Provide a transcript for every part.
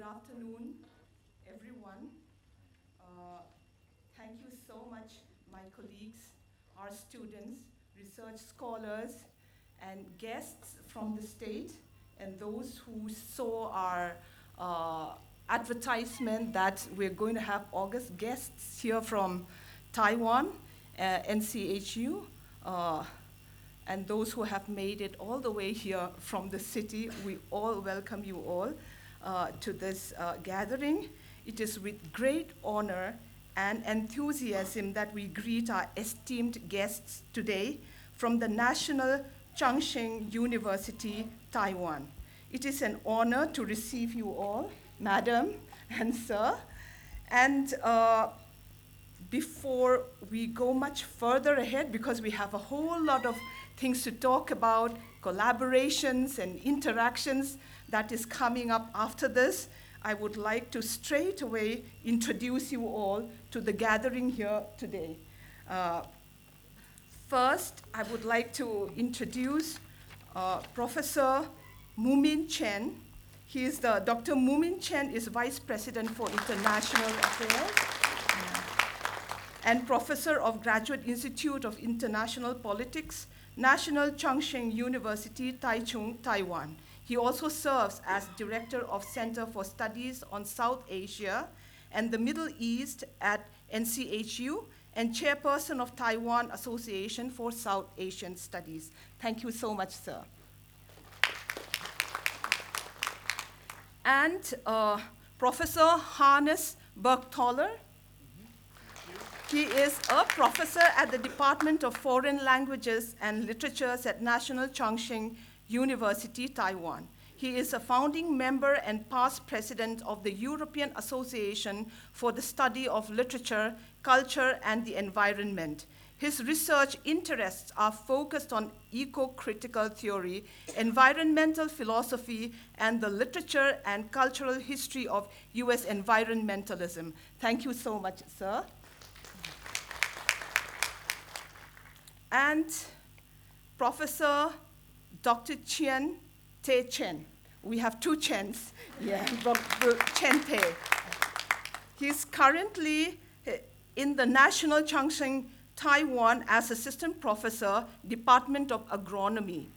Good afternoon, everyone. Thank you so much, my colleagues, our students, research scholars, and guests from the state, and those who saw our advertisement that we're going to have August guests here from Taiwan, NCHU, and those who have made it all the way here from the city. We all welcome you all to this gathering. It is with great honor and enthusiasm that we greet our esteemed guests today from the National Chung Hsing University, Taiwan. It is an honor to receive you all, Madam and Sir. And before we go much further ahead, because we have a whole lot of things to talk about, collaborations and interactions that is coming up after this, I would like to straight away introduce you all to the gathering here today. First, I would like to introduce Professor Moomin Chen. Dr. Moomin Chen is Vice President for International Affairs and Professor of Graduate Institute of International Politics, National Chung Hsing University, Taichung, Taiwan. He also serves as Director of Center for Studies on South Asia and the Middle East at NCHU and Chairperson of Taiwan Association for South Asian Studies. Thank you so much, sir. And Professor Hannes Bergthaler. He is a professor at the Department of Foreign Languages and Literatures at National Chung Hsing University, Taiwan. He is a founding member and past president of the European Association for the Study of Literature, Culture, and the Environment. His research interests are focused on eco-critical theory, environmental philosophy, and the literature and cultural history of US environmentalism. Thank you so much, sir. And Professor Dr. Chien Te Chen. We have two Chens, yeah, Chen Te. He's currently in the National Chung Hsing, Taiwan as Assistant Professor, Department of Agronomy.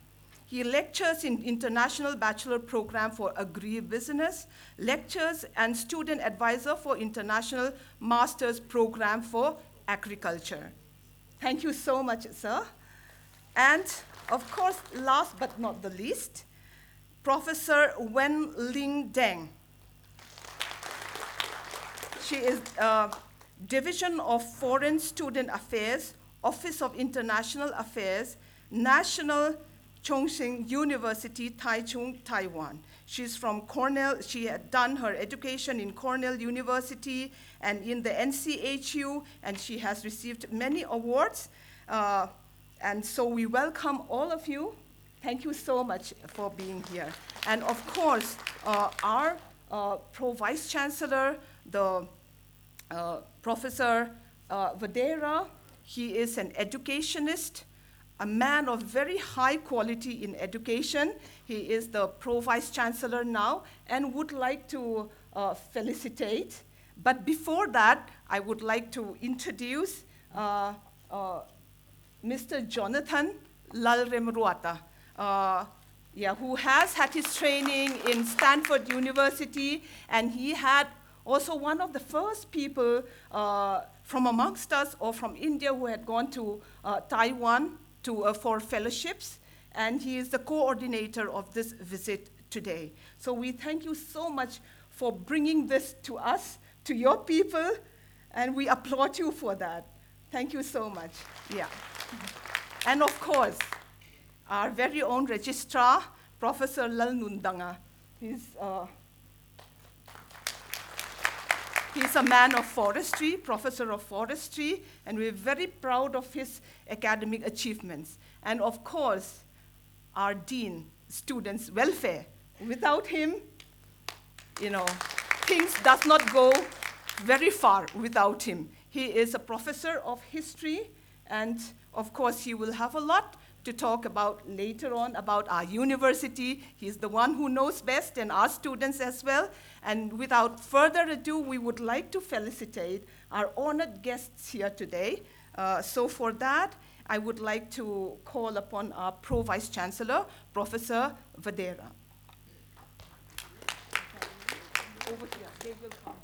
He lectures in International Bachelor Program for Agribusiness, lectures and student advisor for International Master's Program for Agriculture. Thank you so much, sir. And of course, last but not the least, Professor Wen Ling Deng. She is Division of Foreign Student Affairs, Office of International Affairs, National Chung Hsing University, Taichung, Taiwan. She's from Cornell. She had done her education in Cornell University and in the NCHU, and she has received many awards. And so we welcome all of you. Thank you so much for being here. And of course, our Pro-Vice Chancellor, the Professor Vadera, he is an educationist, a man of very high quality in education. He is the Pro-Vice Chancellor now and would like to felicitate. But before that, I would like to introduce Mr. Jonathan Lalremruata, who has had his training in Stanford University, and he had also one of the first people from amongst us or from India who had gone to Taiwan for fellowships, and he is the coordinator of this visit today. So we thank you so much for bringing this to us, to your people, and we applaud you for that. Thank you so much. Yeah. And of course, our very own registrar, Professor Lal Nundanga. He's a man of forestry, professor of forestry, and we're very proud of his academic achievements. And of course, our dean, students' welfare. Without him, things does not go very far without him. He is a professor of history, and of course, he will have a lot to talk about later on about our university. He's the one who knows best, and our students as well. And without further ado, we would like to felicitate our honored guests here today. So for that, I would like to call upon our Pro-Vice Chancellor, Professor Vadera. Over here, they will come.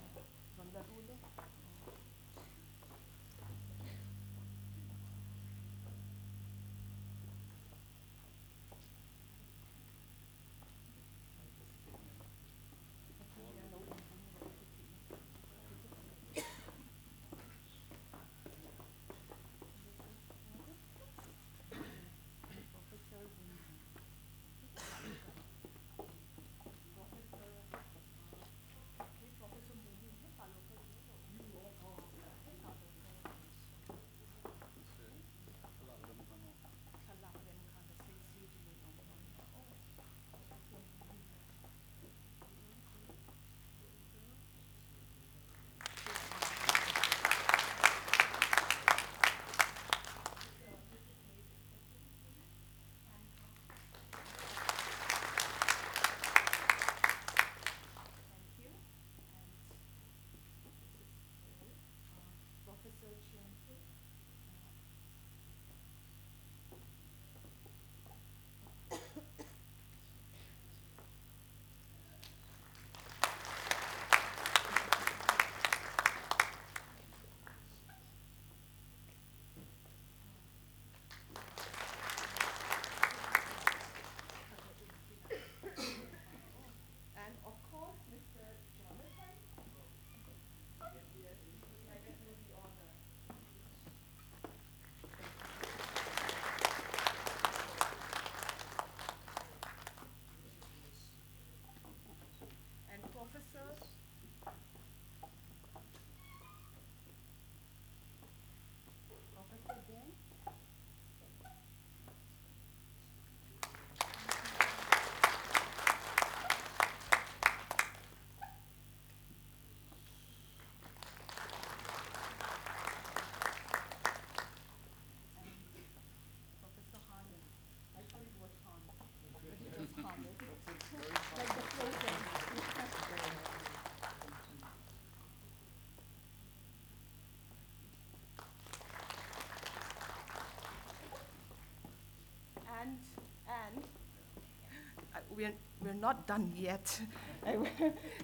We're not done yet.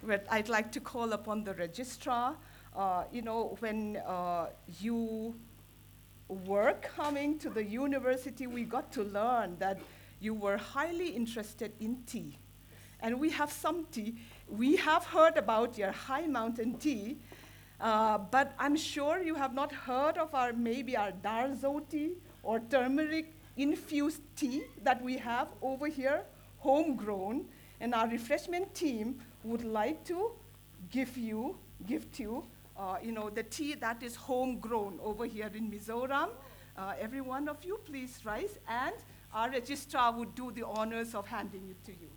But I'd like to call upon the registrar. When you were coming to the university, we got to learn that you were highly interested in tea. And we have some tea. We have heard about your high mountain tea, but I'm sure you have not heard of maybe our darzo tea or turmeric infused tea that we have over here, homegrown, and our refreshment team would like to gift you, the tea that is homegrown over here in Mizoram. Every one of you, please rise, and our registrar would do the honors of handing it to you.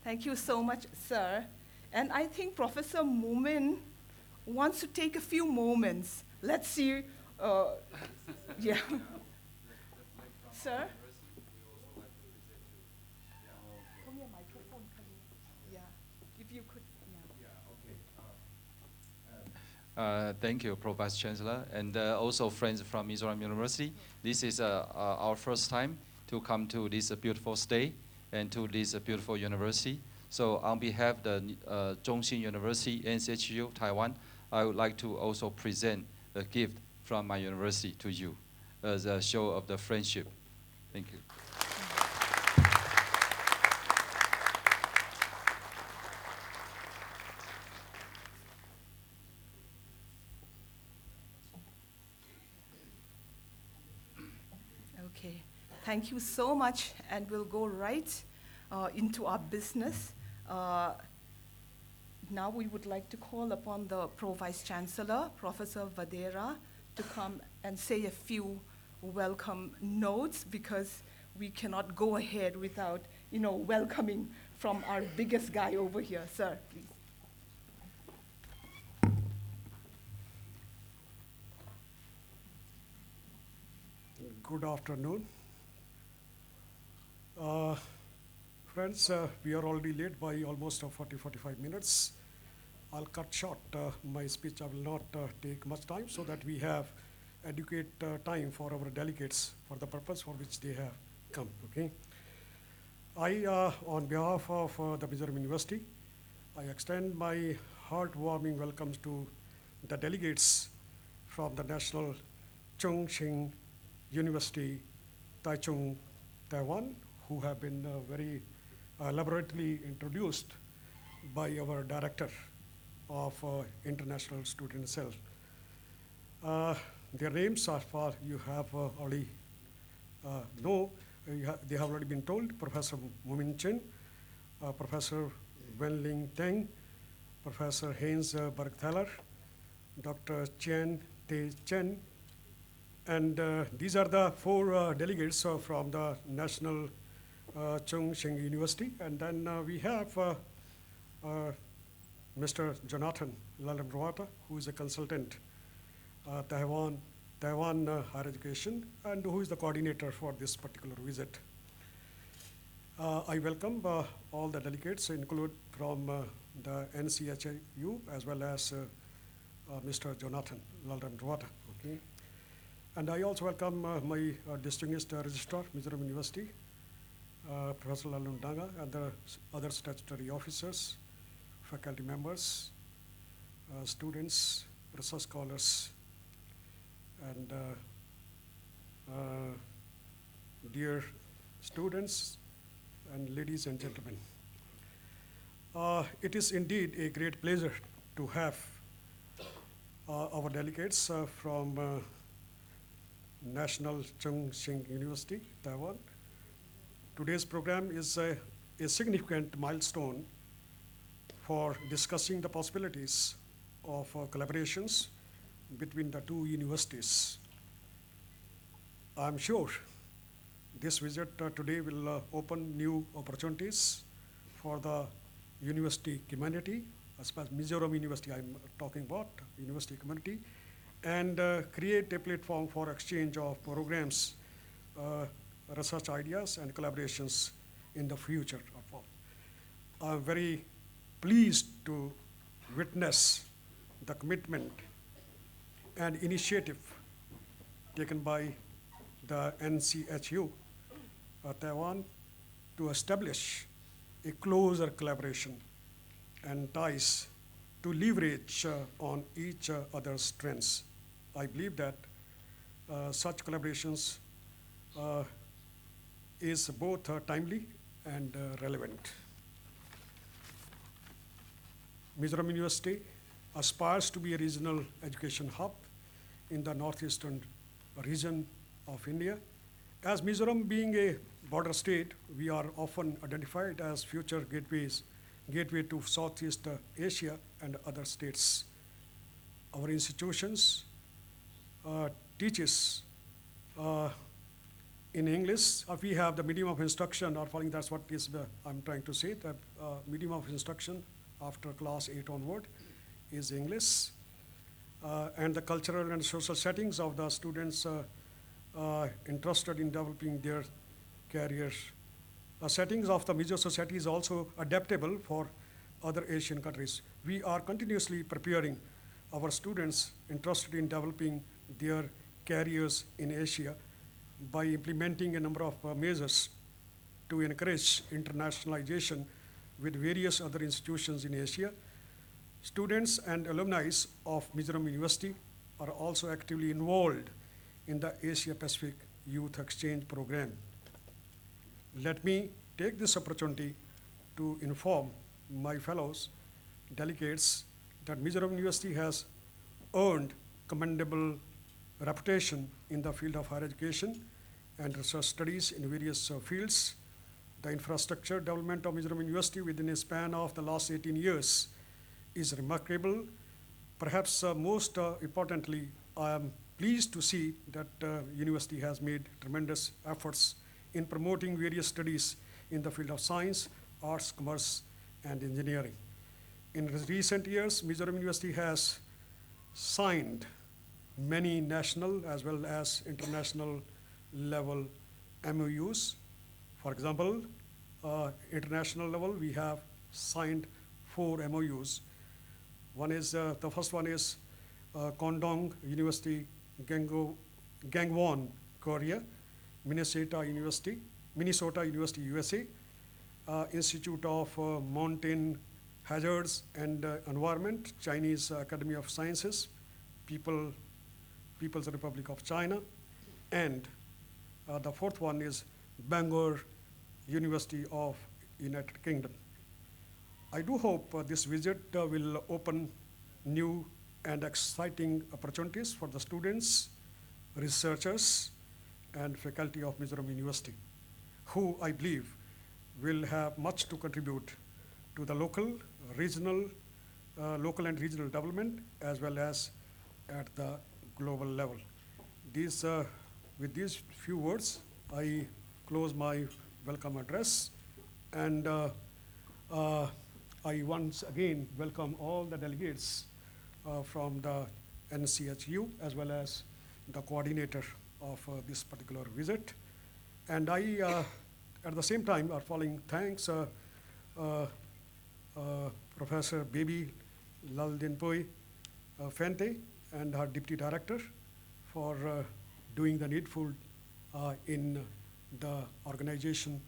Thank you so much, sir. And I think Professor Moomin wants to take a few moments. Let's see. Yeah. Sir? Come here, microphone. Yeah. If you could. Yeah. Thank you, Pro-Vice Chancellor, and also friends from Mizoram University. This is our first time to come to this beautiful state and to this beautiful university. So on behalf of the Chung Hsing University, NCHU, Taiwan, I would like to also present a gift from my university to you as a show of the friendship. Thank you. Okay, thank you so much, and we'll go right into our business. Now we would like to call upon the Pro-Vice Chancellor, Professor Vadera, to come and say a few welcome notes, because we cannot go ahead without, welcoming from our biggest guy over here. Sir, please. Good afternoon. Friends, we are already late by almost 40-45 minutes. I'll cut short my speech. I will not take much time so that we have adequate time for our delegates for the purpose for which they have come, okay? On behalf of the Mizoram University, I extend my heartwarming welcomes to the delegates from the National Chung Hsing University, Taichung, Taiwan, who have been very elaborately introduced by our director of international student cell. Their names are far you have already know. They have already been told: Professor Mumin Chen, Professor Wenling Teng, Professor Heinz Bergthaler, Dr. Chen Te Chen, and these are the four delegates from the National Chung Hsing University. And then we have Mr. Jonathan Lalamruata, who is a consultant, Taiwan Higher Education, and who is the coordinator for this particular visit. I welcome all the delegates, include from the NCHU, as well as Mr. Jonathan Lalamruata. Okay. And I also welcome my distinguished registrar, Mizoram University, Professor Lalun Danga, and the other statutory officers, faculty members, students, research scholars, and dear students and ladies and gentlemen. It is indeed a great pleasure to have our delegates from National Chung Hsing University, Taiwan. Today's program is a significant milestone for discussing the possibilities of collaborations between the two universities. I'm sure this visit today will open new opportunities for the university community, as far as Mizoram University I'm talking about, university community, and create a platform for exchange of programs, research ideas, and collaborations in the future of all. I'm very pleased to witness the commitment and initiative taken by the NCHU Taiwan to establish a closer collaboration and ties to leverage on each other's strengths. I believe that such collaborations is both timely and relevant. Mizoram University aspires to be a regional education hub in the northeastern region of India. As Mizoram being a border state, we are often identified as future gateway to Southeast Asia and other states. Our institutions teaches in English. We have the medium of instruction, or following, that's what is I'm trying to say, that medium of instruction after class 8 onward is English. And the cultural and social settings of the students interested in developing their careers. Settings of the Mizo society is also adaptable for other Asian countries. We are continuously preparing our students interested in developing their careers in Asia by implementing a number of measures to encourage internationalization with various other institutions in Asia. Students and alumni of Mizoram University are also actively involved in the Asia Pacific Youth Exchange Program. Let me take this opportunity to inform my fellows delegates that Mizoram University has earned commendable reputation in the field of higher education and research studies in various fields. The infrastructure development of Mizoram University within a span of the last 18 years is remarkable. Perhaps most importantly, I am pleased to see that university has made tremendous efforts in promoting various studies in the field of science, arts, commerce, and engineering. In recent years, Mizoram University has signed many national as well as international level MOUs. For example, international level, we have signed 4 MOUs. The first one is Kondong University, Gangwon, Korea, Minnesota University, USA, Institute of Mountain Hazards and Environment, Chinese Academy of Sciences, People's Republic of China, and the fourth one is Bangor University of United Kingdom. I do hope this visit will open new and exciting opportunities for the students, researchers, and faculty of Mizoram University, who I believe will have much to contribute to the local and regional development as well as at the global level. With these few words, I close my welcome address, and I once again welcome all the delegates from the NCHU as well as the coordinator of this particular visit. And I, at the same time, are following thanks Professor Baby Laldinpoi Fente and her deputy director for doing the needful in the organization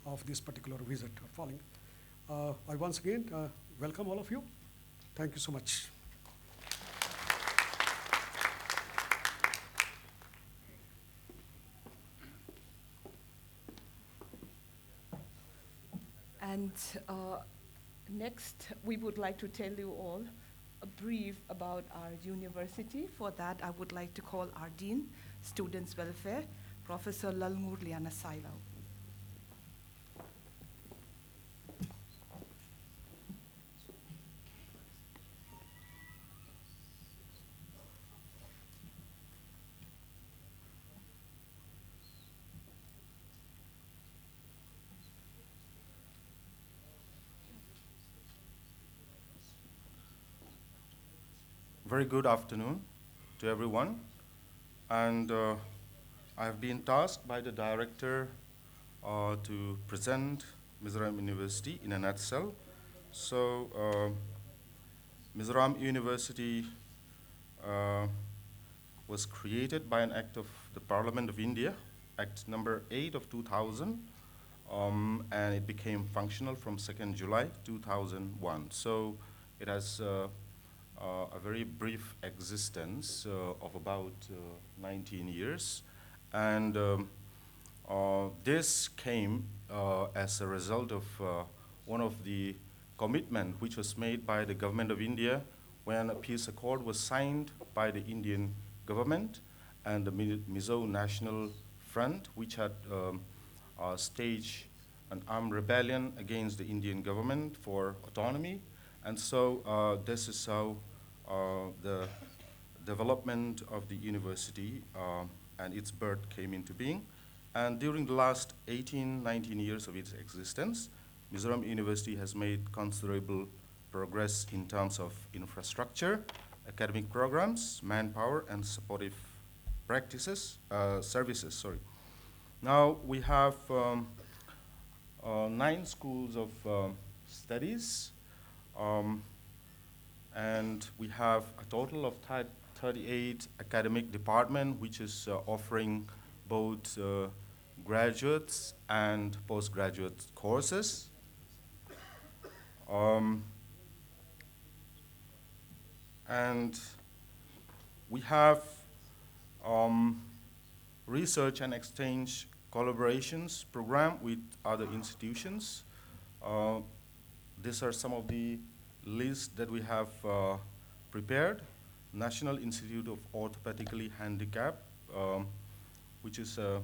of this particular visit. I once again welcome all of you. Thank you so much. And next, we would like to tell you all a brief about our university. For that, I would like to call our Dean, Students' Welfare, Professor Lalngur Liana Sailau. Very good afternoon to everyone. And I have been tasked by the director to present Mizoram University in a nutshell. So Mizoram University was created by an act of the Parliament of India, Act number 8 of 2000, and it became functional from 2nd July 2001. So it has a very brief existence of about 19 years. And this came as a result of one of the commitment which was made by the government of India when a peace accord was signed by the Indian government and the Mizo National Front, which had staged an armed rebellion against the Indian government for autonomy. And so this is how the development of the university and its birth came into being. And during the last 18, 19 years of its existence, Mizoram University has made considerable progress in terms of infrastructure, academic programs, manpower, and supportive services. Now we have 9 schools of studies, and we have a total of 38 academic departments, which is offering both graduates and postgraduate courses. And We have research and exchange collaborations program with other institutions. These are some of the lists that we have prepared. National Institute of Orthopedically Handicapped, which is a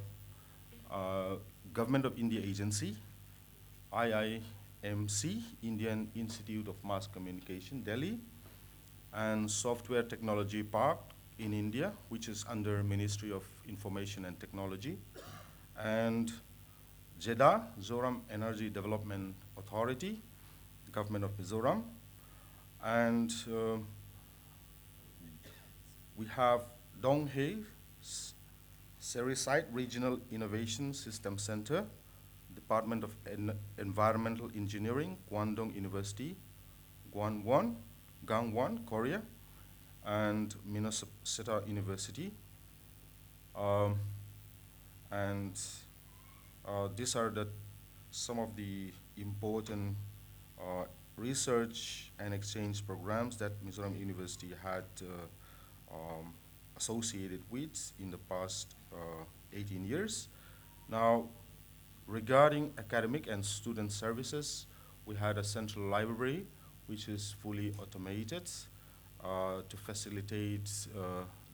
Government of India agency. IIMC, Indian Institute of Mass Communication, Delhi, and Software Technology Park in India, which is under Ministry of Information and Technology, and JEDA, Mizoram Energy Development Authority, Government of Mizoram, and we have Donghae Serisite Regional Innovation System Center, Department of Environmental Engineering, Guangdong University, Gangwon, Korea, and Minnesota University. These are some of the important research and exchange programs that Mizoram University had associated with in the past 18 years. Now, regarding academic and student services, we had a central library which is fully automated to facilitate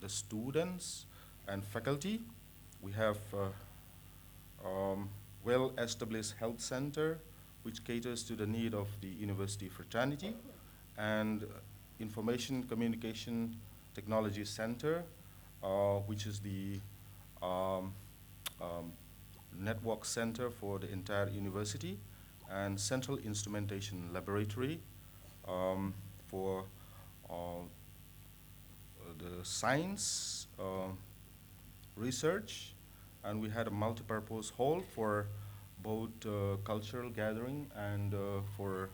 the students and faculty. We have well-established health center which caters to the need of the university fraternity, and information communication technology center, which is the network center for the entire university, and central instrumentation laboratory for the science research, and we had a multi-purpose hall for both cultural gathering and for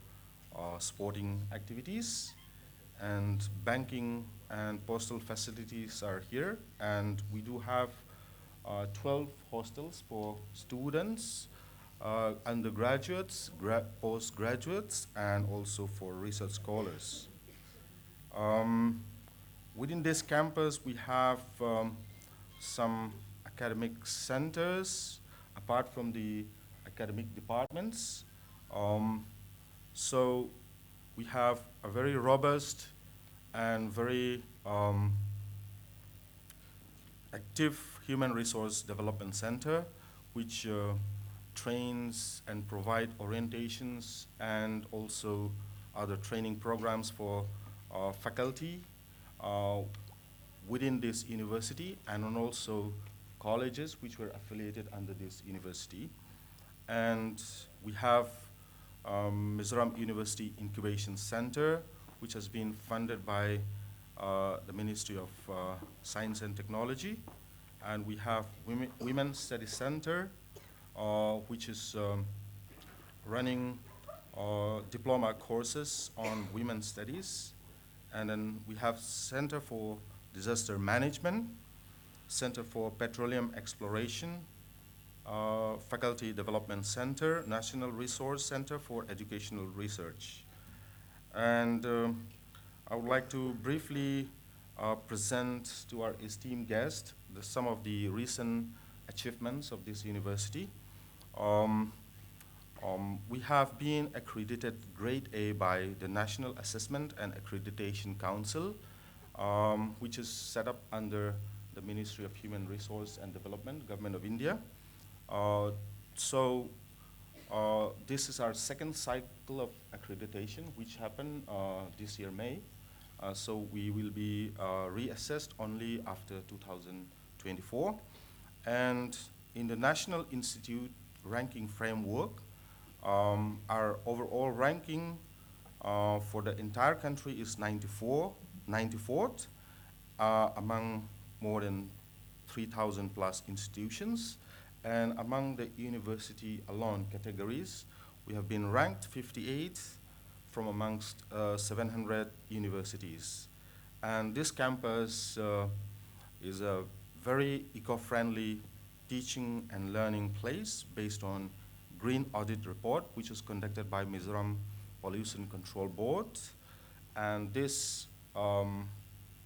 sporting activities, and banking and postal facilities are here, and we do have 12 hostels for students, undergraduates, postgraduates, and also for research scholars. Within this campus, we have some academic centers apart from the academic departments. So we have a very robust and very active human resource development center, which trains and provide orientations and also other training programs for faculty within this university, and also colleges which were affiliated under this university. And we have Mizoram University Incubation Center, which has been funded by the Ministry of Science and Technology. And we have Women's Studies Center, which is running diploma courses on women's studies. And then we have Center for Disaster Management, Center for Petroleum Exploration, Faculty Development Center, National Resource Center for Educational Research. And I would like to briefly present to our esteemed guest some of the recent achievements of this university. We have been accredited Grade A by the National Assessment and Accreditation Council, which is set up under the Ministry of Human Resource and Development, Government of India. This is our second cycle of accreditation, which happened this year, May. So we will be reassessed only after 2024. And in the National Institute ranking framework, our overall ranking for the entire country is 94th among more than 3,000 plus institutions. And among the university alone categories, we have been ranked 58th from amongst 700 universities. And this campus is a very eco-friendly teaching and learning place based on Green Audit Report, which was conducted by Mizoram Pollution Control Board. And this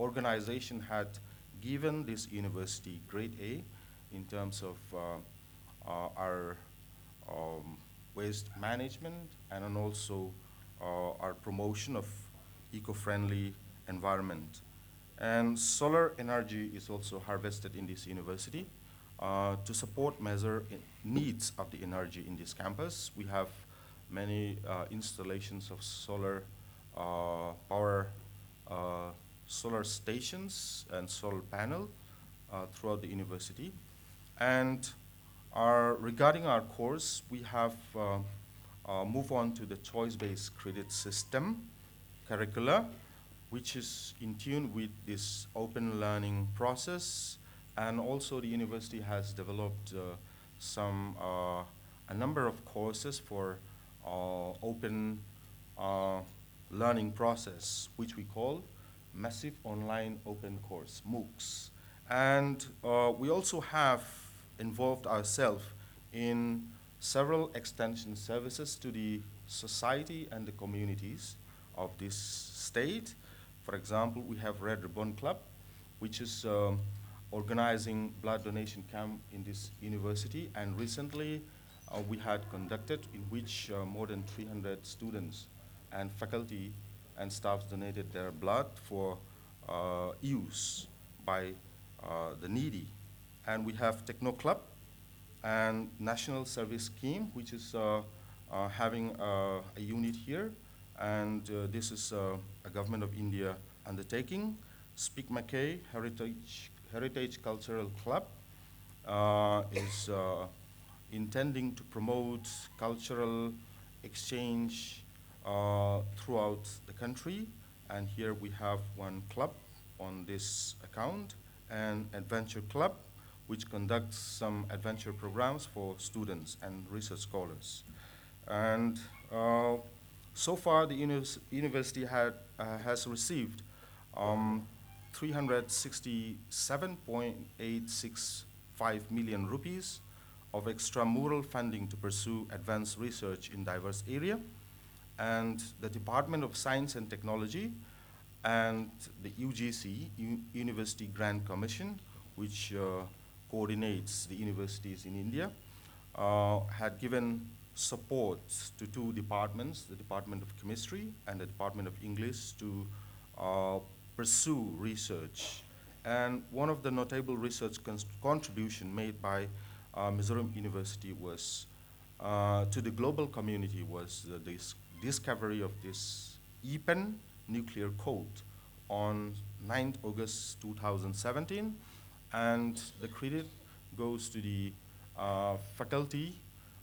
organization had given this university grade A in terms of our waste management and then also our promotion of eco-friendly environment. And solar energy is also harvested in this university to support major needs of the energy in this campus. We have many installations of solar power, solar stations and solar panel throughout the university. And regarding our course, we have moved on to the choice-based credit system curricula, which is in tune with this open learning process. And also the university has developed a number of courses for open learning process, which we call Massive Online Open Course, MOOCs. And we also have involved ourselves in several extension services to the society and the communities of this state. For example, we have Red Ribbon Club, which is organizing blood donation camp in this university. And recently, we had conducted in which more than 300 students and faculty and staff donated their blood for use by the needy. And we have Techno Club and National Service Scheme, which is having a unit here. And this is a Government of India undertaking. Speak Mackay Heritage Cultural Club is intending to promote cultural exchange throughout the country. And here we have one club on this account, and Adventure Club, which conducts some adventure programs for students and research scholars. And so far, the university has received 367.865 million rupees of extramural funding to pursue advanced research in diverse areas. And the Department of Science and Technology and the UGC, University Grant Commission, which coordinates the universities in India, had given support to two departments, the Department of Chemistry and the Department of English, to pursue research. And one of the notable research contribution made by Mizoram University was to the global community was the discovery of this EPEN nuclear code on 9th August 2017, and the credit goes to the faculty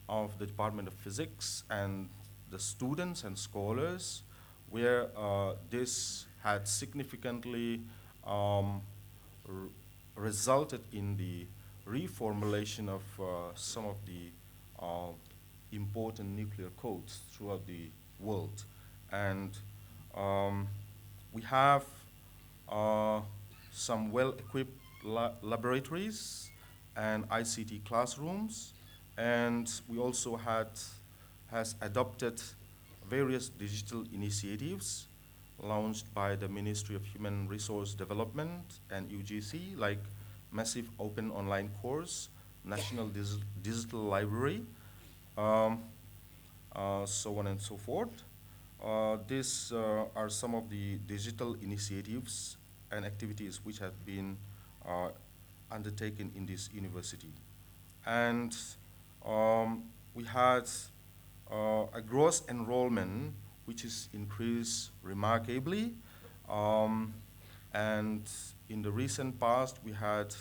of the Department of Physics and the students and scholars, where this had significantly resulted in the reformulation of some of the important nuclear codes throughout the world. And we have some well-equipped laboratories and ICT classrooms, and we also has adopted various digital initiatives launched by the Ministry of Human Resource Development and UGC, like Massive Open Online Course, National Digital Library, so on and so forth. These are some of the digital initiatives and activities which have been undertaken in this university. And we had a gross enrollment which is increased remarkably. And in the recent past, we had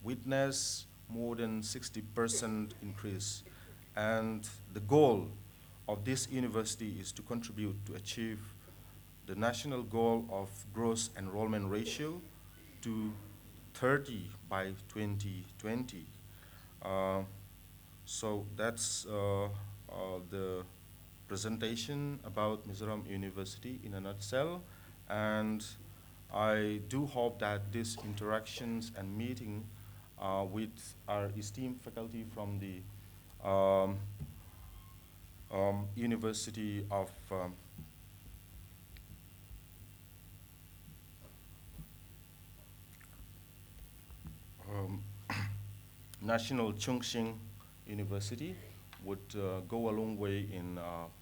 witnessed more than 60% increase. And the goal of this university is to contribute to achieve the national goal of gross enrollment ratio to 30 by 2020. So that's the presentation about Mizoram University in a nutshell. And I do hope that these interactions and meeting with our esteemed faculty from the University of National Chung Hsing University would go a long way in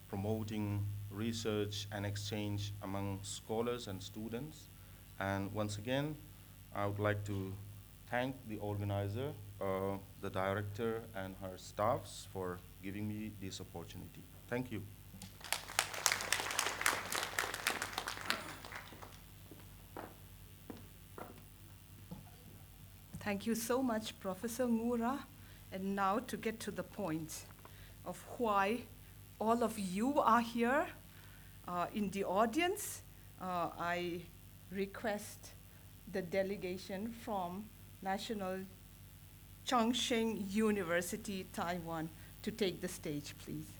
promoting research and exchange among scholars and students. And once again, I would like to thank the organizer, the director, and her staffs for giving me this opportunity. Thank you. Thank you so much, Professor Ngura. And now to get to the point of why all of you are here in the audience, I request the delegation from National Chung Hsing University, Taiwan, to take the stage, please.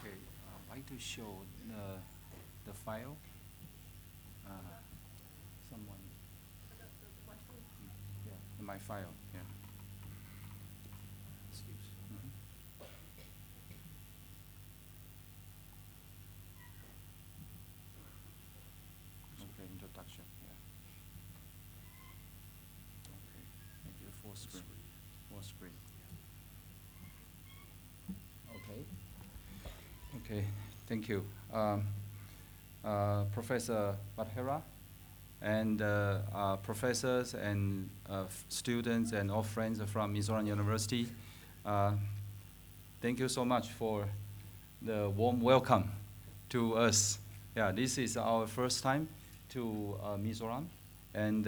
Okay, I'd like to show the file. Someone. Yeah, my file. Yeah. Okay, introduction. Yeah. Okay, maybe the full screen. Full screen. Okay. Okay, thank you. Professor Badhera and professors and students and all friends from Mizoram University, thank you so much for the warm welcome to us. Yeah, this is our first time to Mizoram, and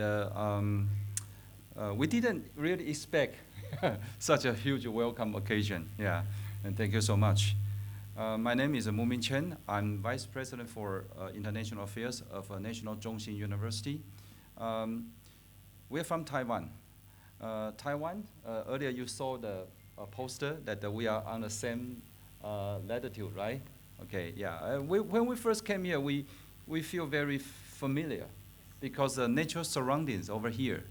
we didn't really expect such a huge welcome occasion. Yeah, and thank you so much. My name is Mumin Chen. I'm Vice President for International Affairs of National Chung Hsing University. We're from Taiwan. Taiwan, earlier you saw the poster that we are on the same latitude, right? Okay, yeah. When we first came here, we feel very familiar because the natural surroundings over here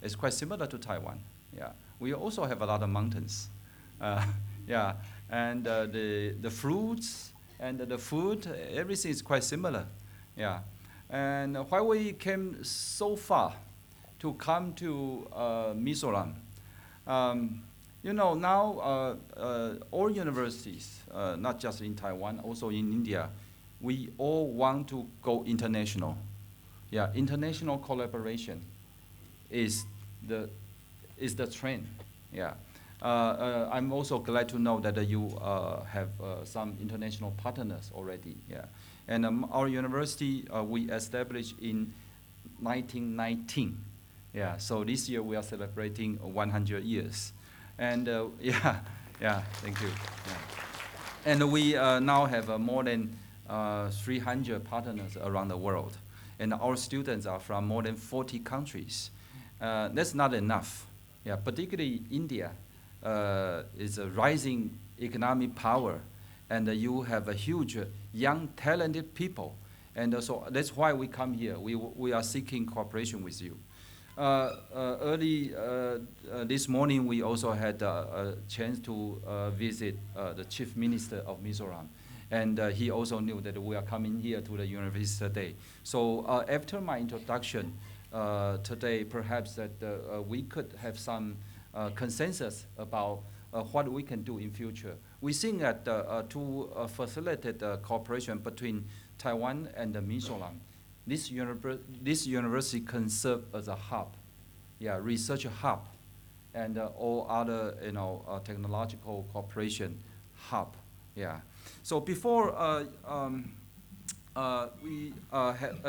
is quite similar to Taiwan. Yeah, we also have a lot of mountains. Yeah. And the fruits and the food, everything is quite similar. Yeah. And why we came so far to come to Mizoram? You know, now all universities, not just in Taiwan, also in India, we all want to go international. Yeah, international collaboration is the trend. Yeah. I'm also glad to know that you have some international partners already. Yeah, and our university we established in 1919. Yeah, so this year we are celebrating 100 years, and yeah, thank you. Yeah. And we now have more than 300 partners around the world, and our students are from more than 40 countries. That's not enough. Yeah, particularly India. Is a rising economic power, and you have a huge young talented people, and so that's why we come here. We are seeking cooperation with you. Early this morning, we also had a chance to visit the Chief Minister of Mizoram, and he also knew that we are coming here to the university today. So after my introduction today, perhaps that we could have some consensus about what we can do in future. We think that to facilitate cooperation between Taiwan and Mizoram, this university can serve as a hub, yeah, research hub, and all other technological cooperation hub, yeah. So before we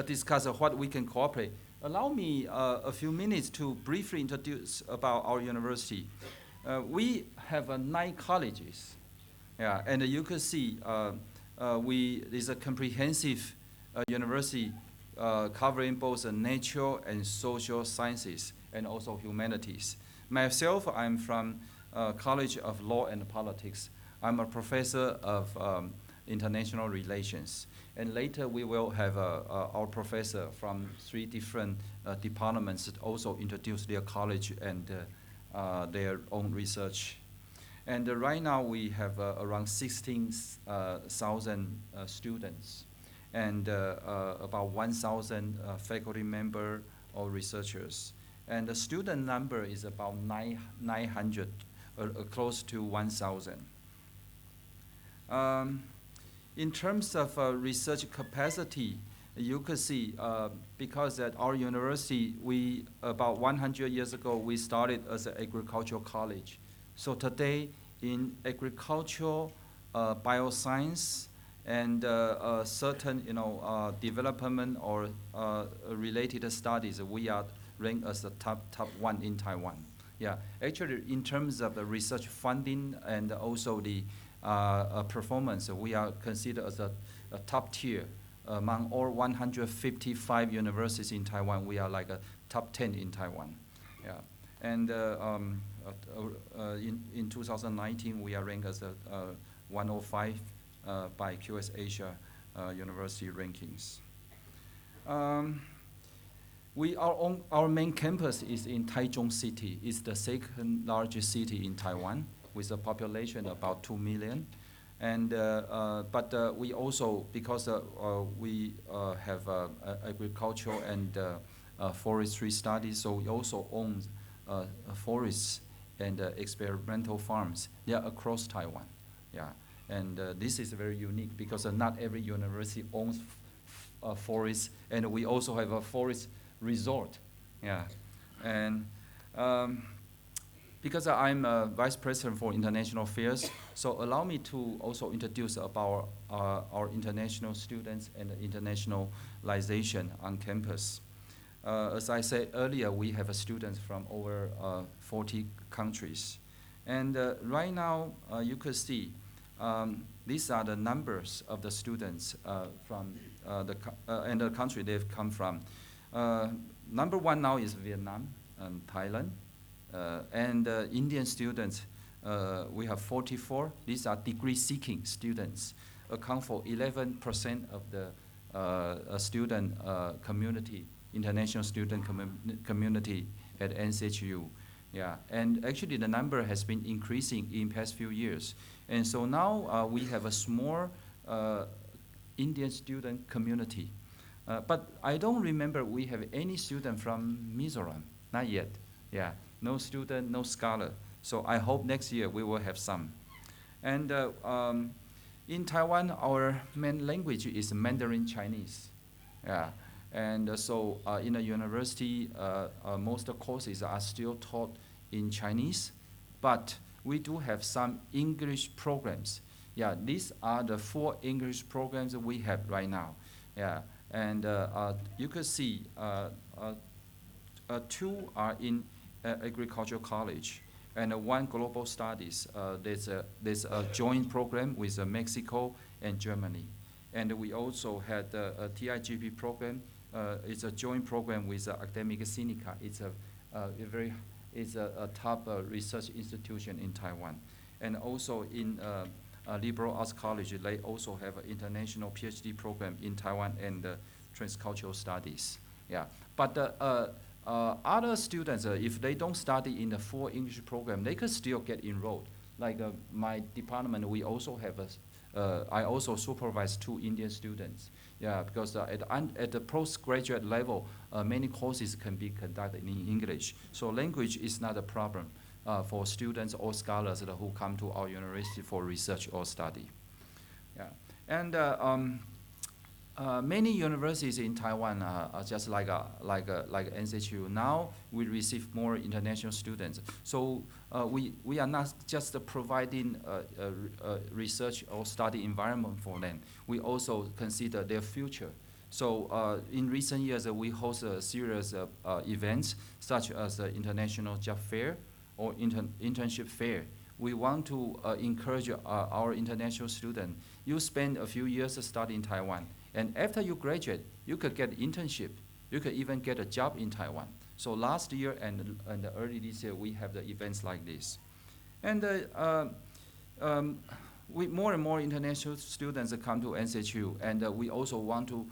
discuss what we can cooperate, allow me a few minutes to briefly introduce about our university. We have 9 colleges, yeah, and you can see it's a comprehensive university covering both natural and social sciences and also humanities. Myself, I'm from College of Law and Politics. I'm a professor of international relations. And later we will have our professor from 3 different departments that also introduce their college and their own research. And right now we have around 16,000 students. and about 1,000 faculty member or researchers. And the student number is about 900, close to 1,000. In terms of research capacity, you could see because at our university, about 100 years ago, we started as an agricultural college. So today, in agricultural, bioscience, and certain development or related studies, we are ranked as the top one in Taiwan. Yeah, actually, in terms of the research funding and also the performance, we are considered as a top tier among all 155 universities in Taiwan. We are like a top 10 in Taiwan. Yeah, and in 2019, we are ranked as a 105 by QS Asia University rankings. Our main campus is in Taichung City. It's the second largest city in Taiwan with a population about 2 million. And, but we also, because we have agricultural and forestry studies, so we also own forests and experimental farms. They are across Taiwan. Yeah. And this is very unique because not every university owns forests, and we also have a forest resort. Yeah. And because I'm a vice president for international affairs, so allow me to also introduce about our international students and internationalization on campus. As I said earlier, we have students from over 40 countries. And right now, you could see these are the numbers of the students from the country they've come from. Number one now is Vietnam and Thailand. And Indian students, we have 44. These are degree-seeking students, account for 11% of the student community, international student community at NCHU. Yeah, and actually the number has been increasing in past few years. And so now we have a small Indian student community. But I don't remember we have any student from Mizoram, not yet. Yeah, no student, no scholar. So I hope next year we will have some. And in Taiwan, our main language is Mandarin Chinese. Yeah, and so in the university, most of the courses are still taught in Chinese, but we do have some English programs. Yeah, these are the 4 English programs that we have right now. Yeah, and you could see 2 are in agricultural college, and 1 global studies. There's a joint program with Mexico and Germany, and we also had a TIGP program. It's a joint program with Academic Sinica. It's a top research institution in Taiwan. And also in liberal arts college, they also have an international PhD program in Taiwan and transcultural studies. Yeah, but other students, if they don't study in the 4 English program, they could still get enrolled. Like my department, we also have I also supervise 2 Indian students. Yeah, because at the postgraduate level, many courses can be conducted in English. So language is not a problem for students or scholars who come to our university for research or study. Yeah, and many universities in Taiwan are just like NCHU. Now we receive more international students. So we are not just providing research or study environment for them. We also consider their future. So in recent years, we host a series of events such as the International Job Fair or internship fair. We want to encourage our international students. You spend a few years studying in Taiwan, and after you graduate, you could get internship. You could even get a job in Taiwan. So last year and early this year, we have the events like this. And more and more international students come to NCHU, and we also want to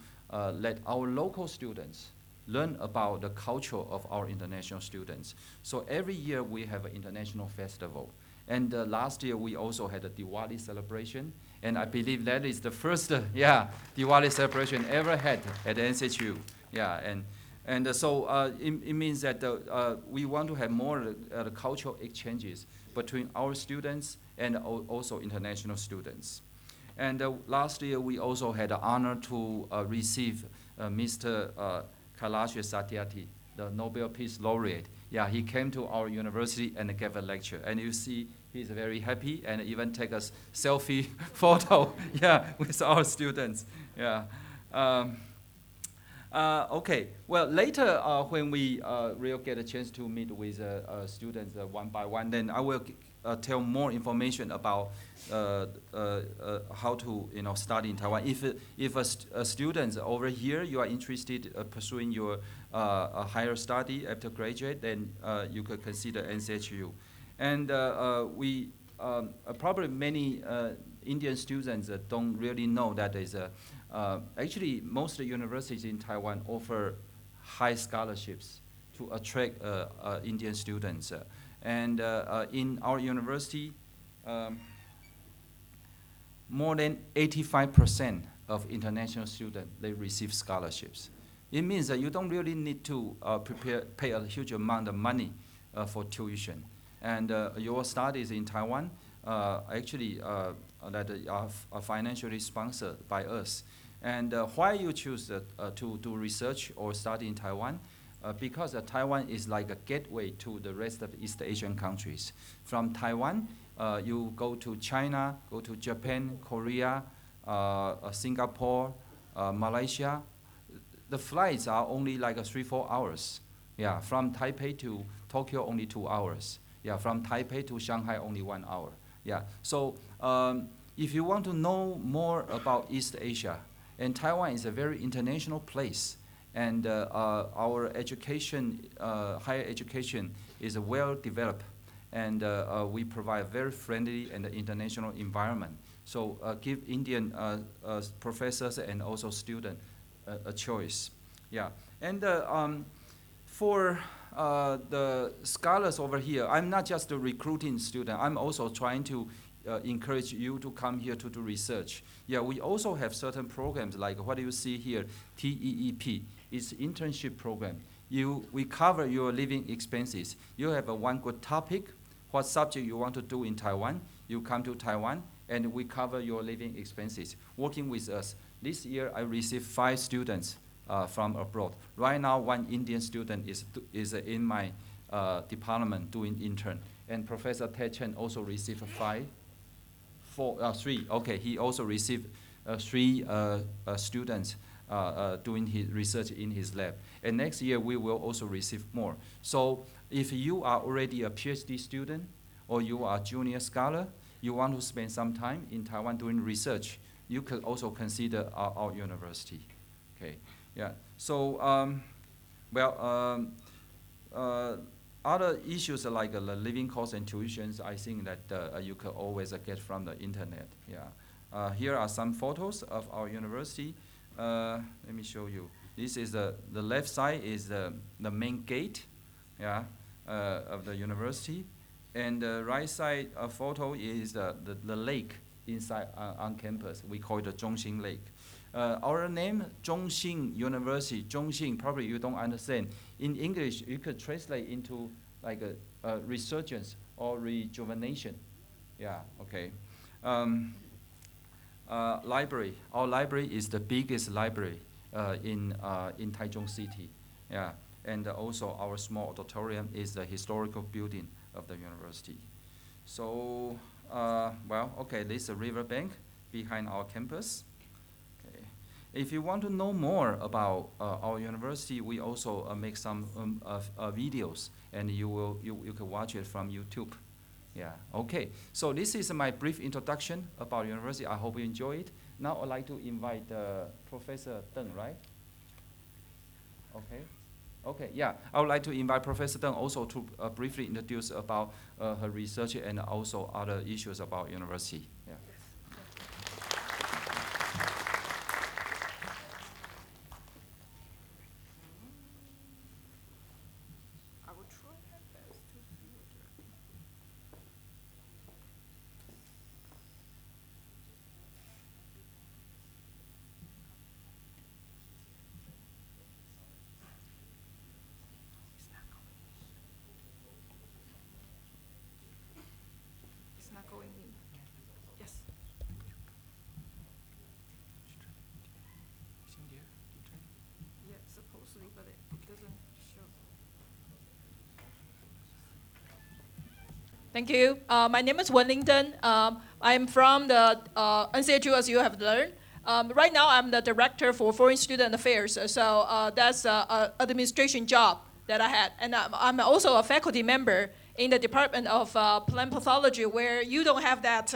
let our local students learn about the culture of our international students. So every year we have an international festival. And last year, we also had a Diwali celebration. And I believe that is the first Diwali celebration ever had at NCHU. Yeah, so it means that we want to have more cultural exchanges between our students and also international students. And last year, we also had the honor to receive Mr. Kailash Satyarthi, the Nobel Peace Laureate. Yeah, he came to our university and gave a lecture. And you see, he's very happy and even take a selfie photo, with our students. Yeah. Okay. Well, later when we will get a chance to meet with students one by one, then I will tell more information about how to study in Taiwan. If a student over here you are interested pursuing your higher study after graduate, then you could consider NCHU. And we probably many Indian students don't really know that there's actually most universities in Taiwan offer high scholarships to attract Indian students. And in our university, more than 85% of international students, they receive scholarships. It means that you don't really need to pay a huge amount of money for tuition. And your studies in Taiwan actually that are financially sponsored by us. And why you choose to do research or study in Taiwan? Because Taiwan is like a gateway to the rest of East Asian countries. From Taiwan, you go to China, go to Japan, Korea, Singapore, Malaysia. The flights are only like 3-4 hours. Yeah, from Taipei to Tokyo, only 2 hours. Yeah, from Taipei to Shanghai, only 1 hour. Yeah, so if you want to know more about East Asia, and Taiwan is a very international place, and our education, higher education, is well developed, and we provide a very friendly and international environment. So give Indian professors and also students a choice. Yeah, and for the scholars over here, I'm not just a recruiting student. I'm also trying to encourage you to come here to do research. Yeah, we also have certain programs like what you see here, TEEP. It's internship program. We cover your living expenses. You have one good topic, what subject you want to do in Taiwan. You come to Taiwan, and we cover your living expenses. Working with us. This year, I received 5 students from abroad. Right now, 1 Indian student is in my department doing intern. And Professor Ted Chen also received 3. Okay, he also received 3 students doing his research in his lab. And next year, we will also receive more. So if you are already a PhD student or you are a junior scholar, you want to spend some time in Taiwan doing research, you could also consider our university. Okay, yeah. So, other issues like the living costs and tuitions, I think that you could always get from the internet. Yeah. Here are some photos of our university. Let me show you. This is the left side is the main gate, yeah, of the university, and the right side photo is the lake inside on campus. We call it the Chung Hsing Lake. Our name, Chung Hsing University. Chung Hsing, probably you don't understand. In English, you could translate into like a resurgence or rejuvenation. Yeah, okay. Library. Our library is the biggest library in Taichung City. Yeah, and also our small auditorium is the historical building of the university. So, this is a riverbank behind our campus. Okay. If you want to know more about our university, we also make some videos, and you can watch it from YouTube. Yeah, okay. So this is my brief introduction about university. I hope you enjoy it. Now I'd like to invite Professor Deng, right? Okay. Okay, yeah. I would like to invite Professor Deng also to briefly introduce about her research and also other issues about university. Yeah. I will try my best to see it. Thank you. My name is Wen Lingden. I'm from the NCHU, as you have learned. Right now, I'm the director for Foreign Student Affairs, so that's an administration job that I had. And I'm also a faculty member in the Department of Plant Pathology, where you don't have that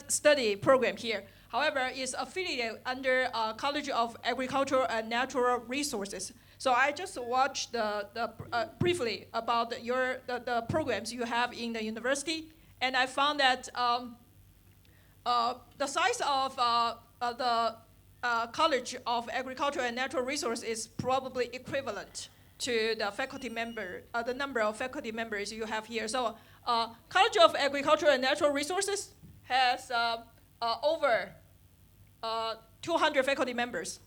study program here. However, it's affiliated under College of Agricultural and Natural Resources. So I just watched briefly about the programs you have in the university, and I found that the size of the College of Agricultural and Natural Resources is probably equivalent to the faculty member, the number of faculty members you have here. So College of Agricultural and Natural Resources has over 200 faculty members,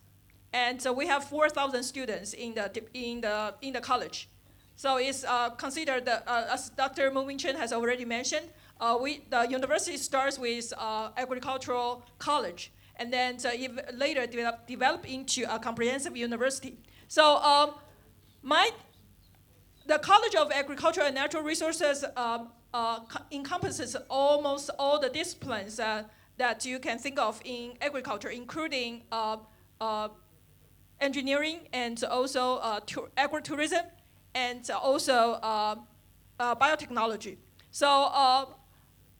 and so we have 4,000 students in the college. So it's considered, as Dr. Mo Wing Chen has already mentioned, the university starts with agricultural college, and then later develop into a comprehensive university. So the College of Agricultural and Natural Resources encompasses almost all the disciplines that you can think of in agriculture, including engineering and also agritourism and also biotechnology. So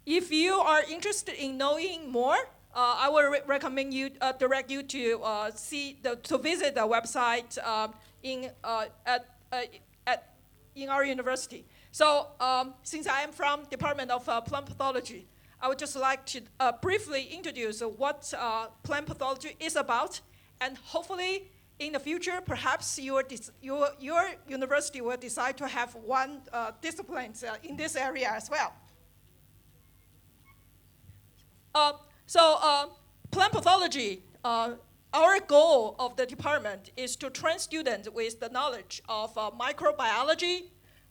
if you are interested in knowing more, I will recommend you, direct you to visit the website in our university. So since I am from Department of Plant Pathology, I would just like to briefly introduce what plant pathology is about, and hopefully in the future, perhaps your university will decide to have one discipline in this area as well. Plant pathology, our goal of the department is to train students with the knowledge of microbiology,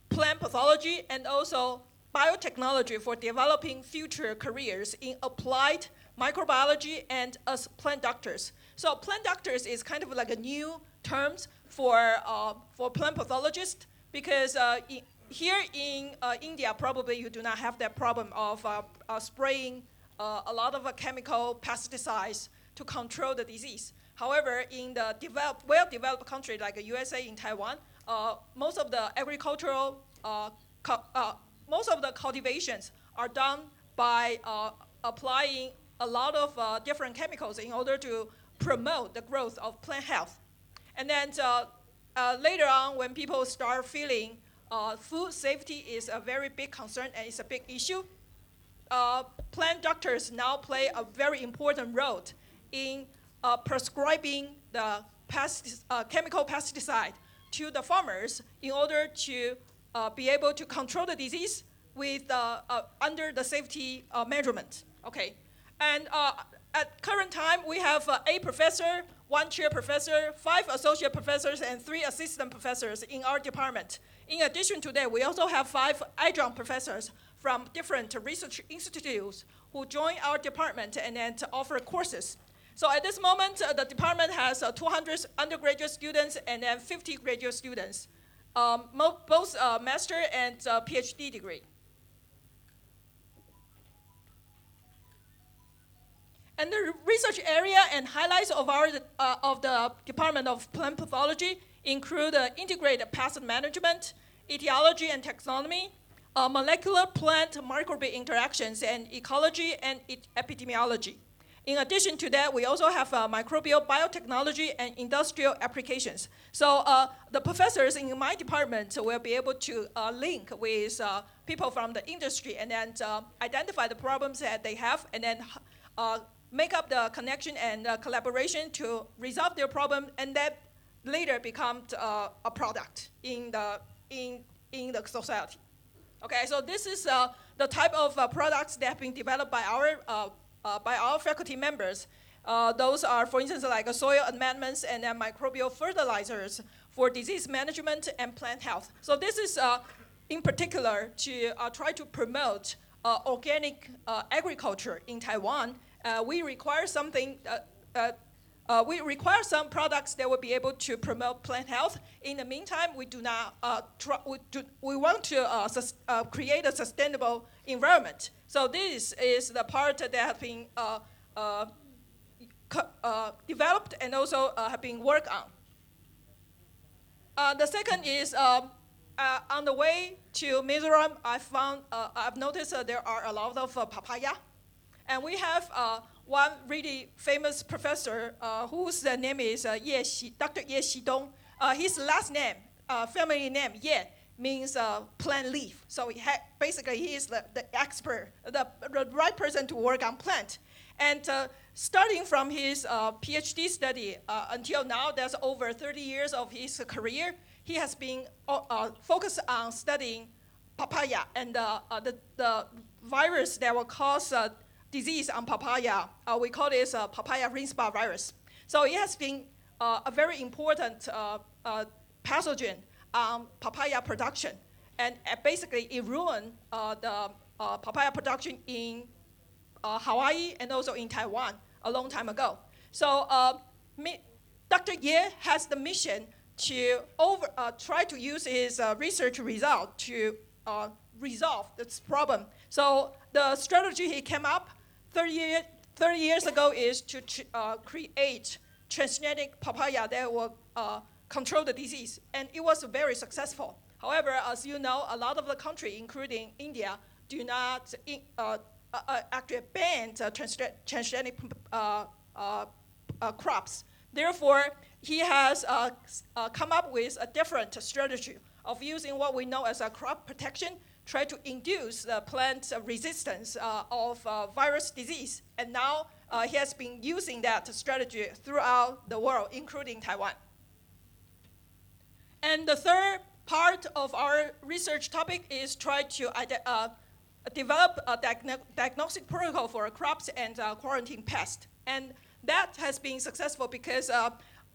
plant pathology, and also biotechnology for developing future careers in applied microbiology and as plant doctors. So plant doctors is kind of like a new term for plant pathologists, because here in India, probably you do not have that problem of spraying a lot of chemical pesticides to control the disease. However, in the well-developed country like USA, in Taiwan, most of the agricultural, most of the cultivations are done by applying a lot of different chemicals in order to promote the growth of plant health. And then later on, when people start feeling food safety is a very big concern and it's a big issue, plant doctors now play a very important role in prescribing the chemical pesticide to the farmers in order to be able to control the disease with under the safety measurement. Okay, and at current time we have 8 professors, 1 chair professor, 5 associate professors, and 3 assistant professors in our department. In addition to that, we also have 5 adjunct professors from different research institutes who join our department and then to offer courses. So at this moment, the department has 200 undergraduate students and then 50 graduate students, both master and PhD degree. And the research area and highlights of the Department of Plant Pathology include integrated pest management, etiology and taxonomy, molecular plant microbial interactions, and ecology and epidemiology. In addition to that, we also have microbial biotechnology and industrial applications. So the professors in my department will be able to link with people from the industry and then identify the problems that they have and then make up the connection and collaboration to resolve their problem, and that later becomes a product in the society. Okay, so this is the type of products that have been developed by our faculty members. Those are, for instance, like soil amendments and microbial fertilizers for disease management and plant health. So this is in particular to try to promote organic agriculture in Taiwan. We require something we require some products that will be able to promote plant health. In the meantime, we do not we want to create a sustainable environment. So this is the part that has been developed and also have been worked on. The second is on the way to Mizoram, I've noticed there are a lot of papaya. And we have one really famous professor whose name is Dr. Ye Xidong. His last name, family name, Ye, means plant leaf. So basically he is the expert, the right person to work on plant. And starting from his PhD study until now, that's over 30 years of his career, he has been focused on studying papaya and the virus that will cause disease on papaya. We call this papaya ring spot virus. So it has been a very important pathogen on papaya production. And basically it ruined the papaya production in Hawaii and also in Taiwan a long time ago. So Dr. Ye has the mission to try to use his research result to resolve this problem. So the strategy he came up 30 years ago is to create transgenic papaya that will control the disease, and it was very successful. However, as you know, a lot of the country, including India, do not actually ban transgenic crops. Therefore, he has come up with a different strategy of using what we know as a crop protection, try to induce the plant resistance of virus disease. And now he has been using that strategy throughout the world, including Taiwan. And the third part of our research topic is try to develop a diagnostic protocol for crops and quarantine pests. And that has been successful because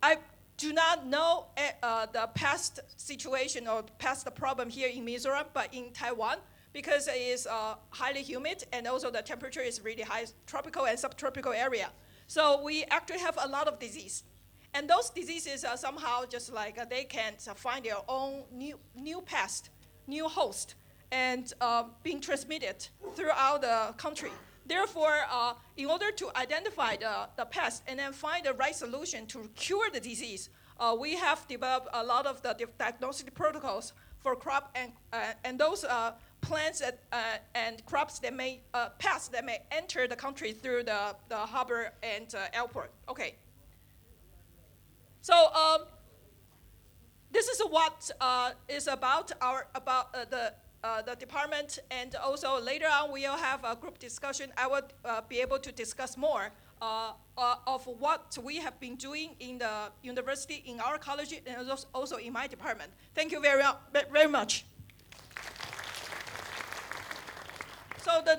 I do not know the pest situation or pest problem here in Mizoram, but in Taiwan, because it is highly humid and also the temperature is really high, tropical and subtropical area. So we actually have a lot of disease. And those diseases are somehow just like they can find their own new pest, new host, and being transmitted throughout the country. Therefore, in order to identify the pest and then find the right solution to cure the disease, we have developed a lot of the diagnostic protocols for crop and those plants and crops that may, pests that may enter the country through the harbor and airport. Okay. So this is what is about the department, and also later on we'll have a group discussion. I will be able to discuss more of what we have been doing in the university, in our college, and also in my department. Thank you very much. So the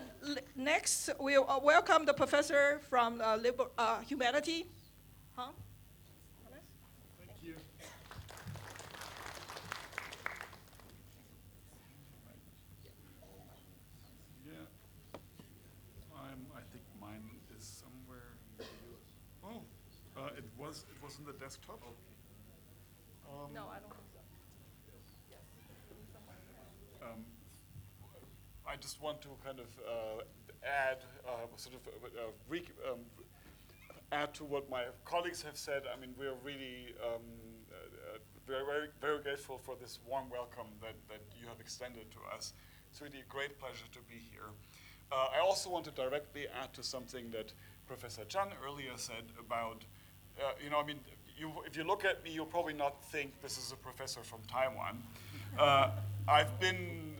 next, we'll welcome the professor from humanity. Huh? Thank you. I think mine is somewhere in the US. Oh, it was in the desktop. Okay. No, I don't think so. I just want to kind of add, add to what my colleagues have said. I mean, we're really very grateful for this warm welcome that you have extended to us. It's really a great pleasure to be here. I also want to directly add to something that Professor Chung earlier said about, if you look at me, you'll probably not think this is a professor from Taiwan.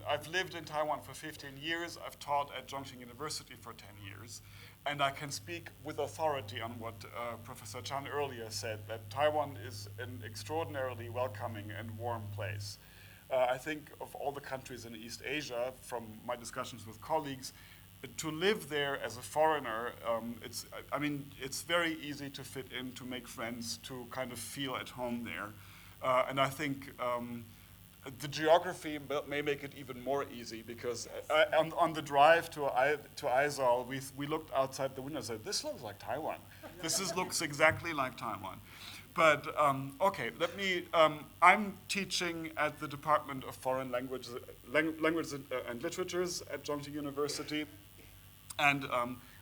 I've lived in Taiwan for 15 years. I've taught at Chung Hsing University for 10 years. And I can speak with authority on what Professor Chan earlier said, that Taiwan is an extraordinarily welcoming and warm place. I think of all the countries in East Asia, from my discussions with colleagues, to live there as a foreigner, it's very easy to fit in, to make friends, to kind of feel at home there. And I think the geography may make it even more easy because on the drive to Aizal, we looked outside the window and said, this looks like Taiwan. Looks exactly like Taiwan. But, okay, I'm teaching at the Department of Foreign Languages and Literatures at Chung Hsing University. And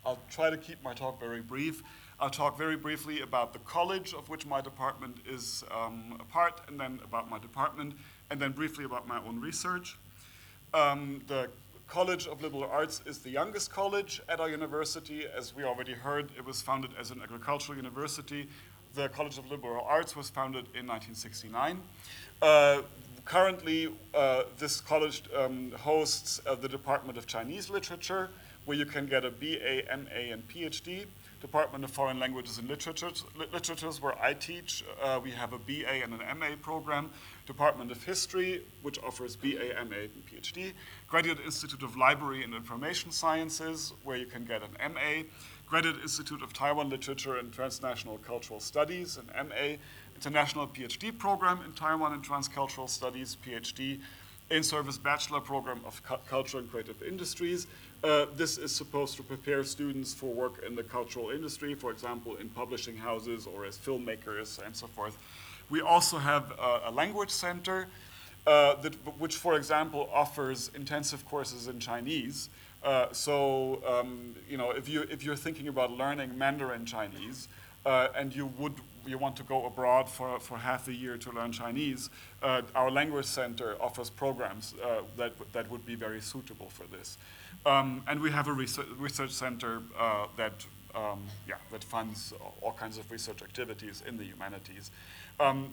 I'll try to keep my talk very brief. I'll talk very briefly about the college of which my department is a part, and then about my department, and then briefly about my own research. The College of Liberal Arts is the youngest college at our university. As we already heard, it was founded as an agricultural university. The College of Liberal Arts was founded in 1969. Currently, this college hosts the Department of Chinese Literature, where you can get a BA, MA, and PhD. Department of Foreign Languages and Literatures, where I teach. We have a BA and an MA program. Department of History, which offers BA, MA, and PhD. Graduate Institute of Library and Information Sciences, where you can get an MA. Graduate Institute of Taiwan Literature and Transnational Cultural Studies, an MA. International PhD program in Taiwan and Transcultural Studies, PhD. In-service bachelor program of culture and creative industries. This is supposed to prepare students for work in the cultural industry, for example, in publishing houses or as filmmakers and so forth. We also have a language center, which, for example, offers intensive courses in Chinese. You know, if you're thinking about learning Mandarin Chinese, and you want to go abroad for half a year to learn Chinese, our language center offers programs that would be very suitable for this. And we have a research center that funds all kinds of research activities in the humanities.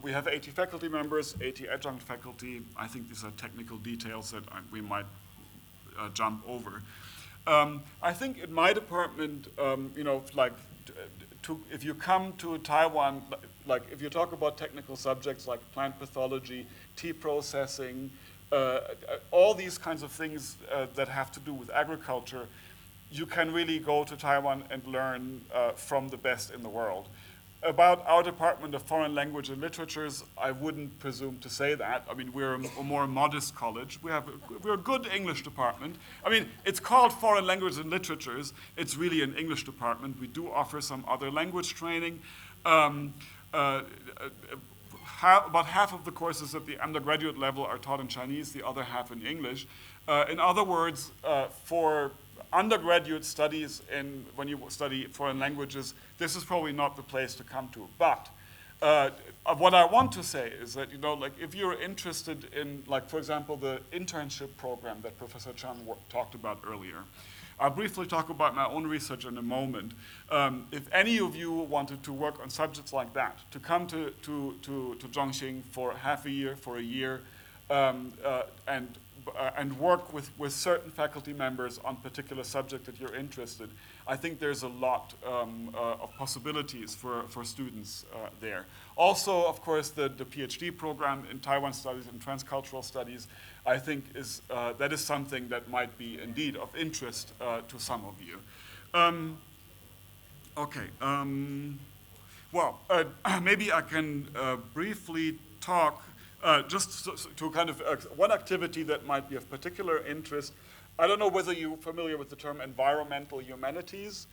We have 80 faculty members, 80 adjunct faculty. I think these are technical details that we might jump over. I think in my department, you know, like, if you come to Taiwan, like if you talk about technical subjects like plant pathology, tea processing, all these kinds of things that have to do with agriculture, you can really go to Taiwan and learn from the best in the world. About our Department of Foreign Language and Literatures, I wouldn't presume to say that. I mean, we're a more modest college. We're a good English department. I mean, it's called Foreign Language and Literatures. It's really an English department. We do offer some other language training. About half of the courses at the undergraduate level are taught in Chinese, the other half in English. In other words, for undergraduate studies when you study foreign languages, this is probably not the place to come to. But what I want to say is that, you know, like if you're interested in, like, for example, the internship program that Professor Chung talked about earlier, I'll briefly talk about my own research in a moment. If any of you wanted to work on subjects like that, to come to Chung Hsing for half a year, for a year, and work with certain faculty members on particular subject that you're interested, I think there's a lot of possibilities for students there. Also, of course, the PhD program in Taiwan Studies and Transcultural Studies, I think that is something that might be indeed of interest to some of you. Maybe I can briefly talk just to kind of one activity that might be of particular interest. I don't know whether you're familiar with the term environmental humanities.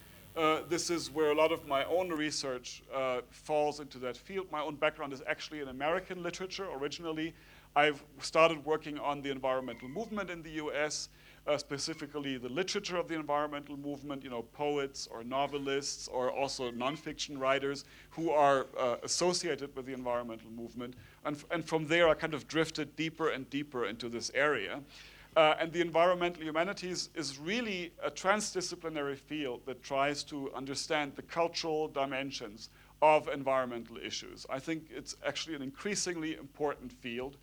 This is where a lot of my own research falls into that field. My own background is actually in American literature originally. I've started working on the environmental movement in the US, specifically the literature of the environmental movement, you know, poets or novelists or also nonfiction writers who are associated with the environmental movement. And from there, I kind of drifted deeper and deeper into this area. And the environmental humanities is really a transdisciplinary field that tries to understand the cultural dimensions of environmental issues. I think it's actually an increasingly important field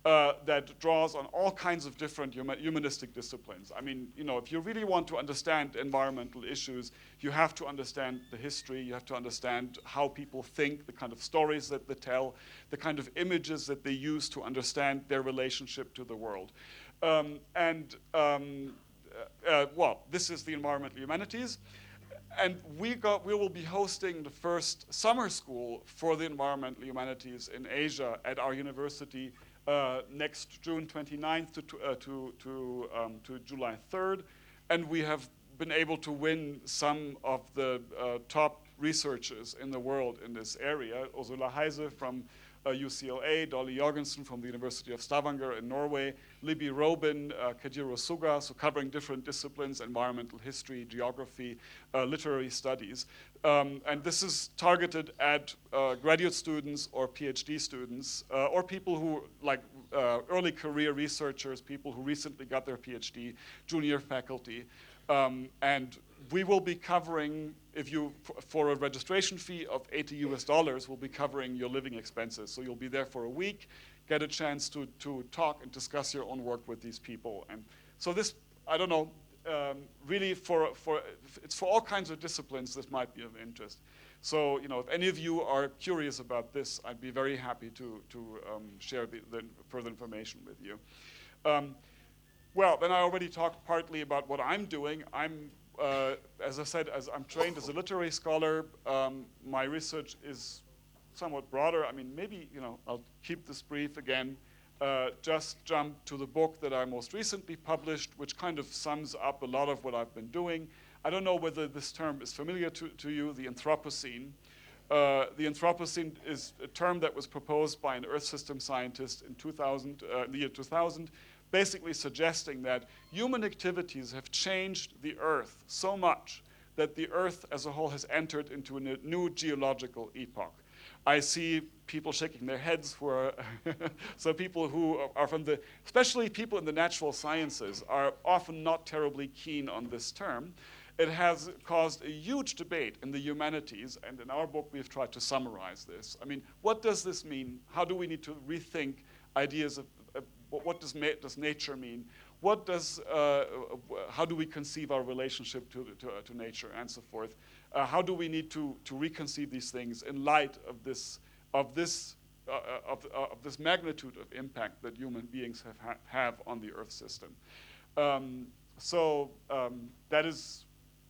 that draws on all kinds of different humanistic disciplines. I mean, you know, if you really want to understand environmental issues, you have to understand the history, you have to understand how people think, the kind of stories that they tell, the kind of images that they use to understand their relationship to the world. This is the environmental humanities. And we will be hosting the first summer school for the environmental humanities in Asia at our university next June 29th to July 3rd. And we have been able to win some of the top researchers in the world in this area. Ursula Heise from UCLA, Dolly Jorgensen from the University of Stavanger in Norway, Libby Robin, Kajiro Suga, so covering different disciplines, environmental history, geography, literary studies. And this is targeted at graduate students or PhD students, or people who, like early career researchers, people who recently got their PhD, junior faculty. And we will be covering, if you, for a registration fee of $80 US, we'll be covering your living expenses. So you'll be there for a week, get a chance to talk and discuss your own work with these people. And so this, I don't know, really it's for all kinds of disciplines, this might be of interest. So, you know, if any of you are curious about this, I'd be very happy to share the further information with you. Well, then I already talked partly about what I'm doing. I'm, as I said, I'm trained as a literary scholar. My research is somewhat broader. I mean, maybe, you know, I'll keep this brief again. Just jump to the book that I most recently published, which kind of sums up a lot of what I've been doing. I don't know whether this term is familiar to you, the Anthropocene. The Anthropocene is a term that was proposed by an Earth system scientist in the year 2000, basically suggesting that human activities have changed the Earth so much that the Earth as a whole has entered into a new geological epoch. I see people shaking their heads who are, so people who are from especially people in the natural sciences are often not terribly keen on this term. It has caused a huge debate in the humanities, and in our book we've tried to summarize this. I mean, what does this mean? How do we need to rethink ideas of what does nature mean? What does, how do we conceive our relationship to nature and so forth? How do we need to reconceive these things in light of this magnitude of impact that human beings have on the Earth system? So that is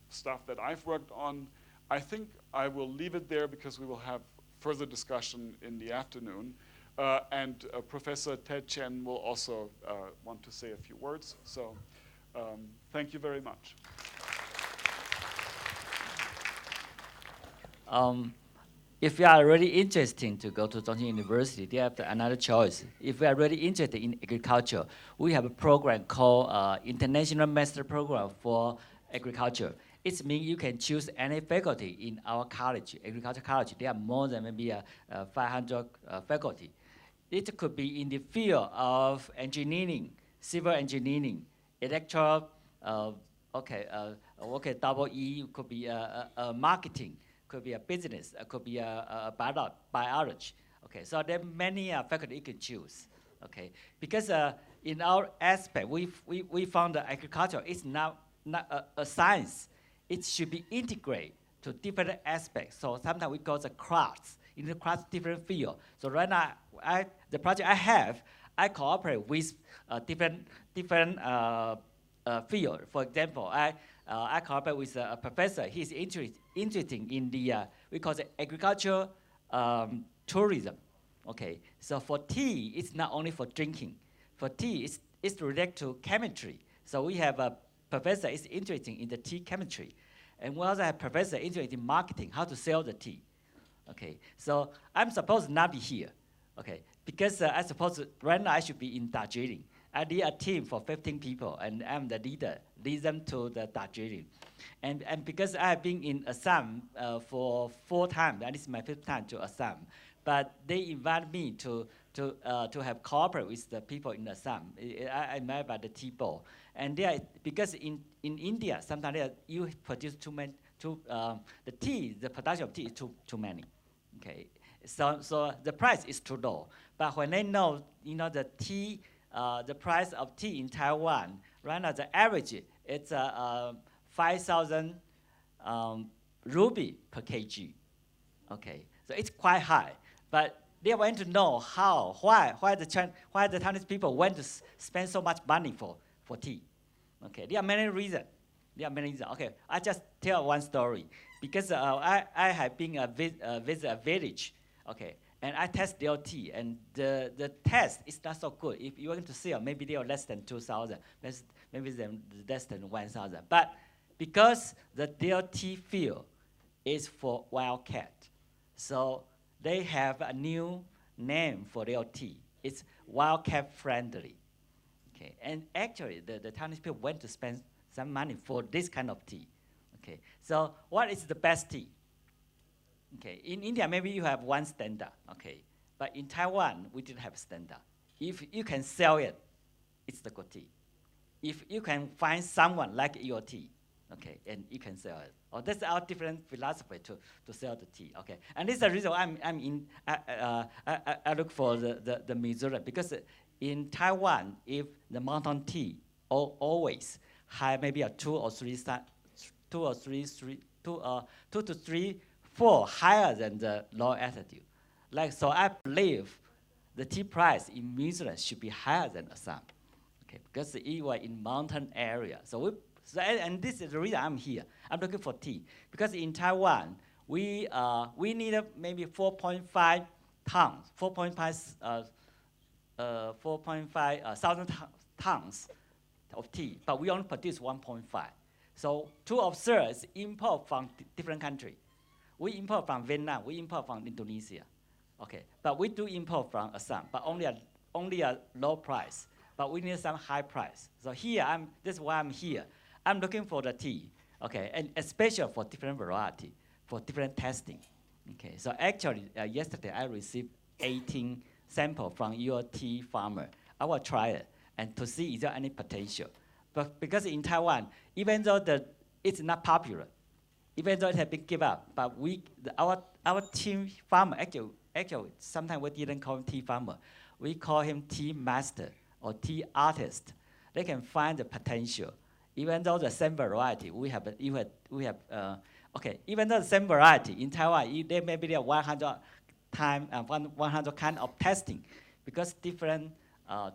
stuff that I've worked on. I think I will leave it there because we will have further discussion in the afternoon. And Professor Ted Chen will also want to say a few words. So thank you very much. If you are really interested to go to Chung Hsing University, they have another choice. If we are really interested in agriculture, we have a program called International Master Program for Agriculture. It means you can choose any faculty in our college, agriculture college. There are more than maybe 500 faculty. It could be in the field of engineering, civil engineering, electoral, double E, could be marketing, could be a business, could be a biology. Okay, so there are many faculty you can choose. Okay, because in our aspect, we found that agriculture is not a science. It should be integrated to different aspects. So sometimes we call the crafts, in the crafts different field. So right now, the project I have, I cooperate with different field. For example, I cooperate with a professor. He's interested in the, we call it agriculture tourism. Okay, so for tea, it's not only for drinking. For tea, it's related to chemistry. So we have a professor is interested in the tea chemistry. And we also have a professor interested in marketing, how to sell the tea. Okay, so I'm supposed not be here. Okay, because I suppose right now I should be in Darjeeling. I lead a team for 15 people, and I'm the leader, lead them to the Darjeeling. And because I have been in Assam for 4 times, and this is my 5th time to Assam, but they invite me to have cooperate with the people in Assam. I'm met by the tea bowl. And because in India, sometimes you produce the tea, the production of tea is too many. Okay, so the price is too low. But when they know, the tea, the price of tea in Taiwan, right now the average it's 5,000 rupee per kg. Okay, so it's quite high. But they want to know why the Chinese people want to spend so much money for tea. Okay, there are many reasons. Okay, I just tell one story. Because I have been visit a village, okay, And I test DLT, and the test is not so good. If you want to sell, maybe they are less than 2,000, maybe they're less than 1,000. But because the DLT field is for wildcat, so they have a new name for DLT. It's wildcat friendly. Okay, and actually, the Chinese people went to spend some money for this kind of tea. Okay, so what is the best tea? Okay, in India, maybe you have one standard, okay. But in Taiwan, we didn't have standard. If you can sell it, it's the good tea. If you can find someone like your tea, okay, and you can sell it. Oh, that's our different philosophy to sell the tea, okay. And this is the reason I look for the Mizoram, because in Taiwan, if the mountain tea always have maybe a 2 to 3, 4 higher than the low altitude. Like, so I believe the tea price in Mizoram should be higher than Assam, okay, because it was in mountain area. And this is the reason I'm here. I'm looking for tea, because in Taiwan, we need maybe 4.5 tons, 4.5 thousand tons of tea, but we only produce 1.5. So 2 of 3 is import from different countries. We import from Vietnam, we import from Indonesia, okay. But we do import from Assam, but only a low price. But we need some high price. So here, this is why I'm here. I'm looking for the tea, okay, and especially for different variety, for different testing, okay. So actually, yesterday I received 18 samples from your tea farmer. I will try it and to see is there any potential. But because in Taiwan, even though it's not popular, even though it has been given up, but our tea farmer, actually sometimes we didn't call him tea farmer. We call him tea master or tea artist. They can find the potential. Even though the same variety, even though the same variety in Taiwan, maybe there are 100 kind of testing, because different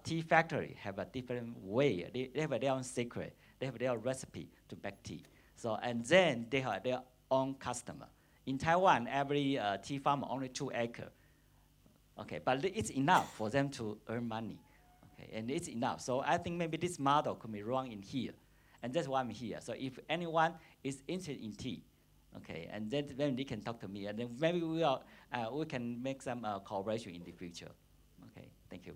tea factory have a different way. They have their own secret. They have their own recipe to make tea. So, and then they have their own customer. In Taiwan, every tea farmer only 2 acres. Okay, but it's enough for them to earn money. Okay, and it's enough. So I think maybe this model could be run in here. And that's why I'm here. So if anyone is interested in tea, okay, and then they can talk to me, and then maybe we can make some cooperation in the future. Okay, thank you.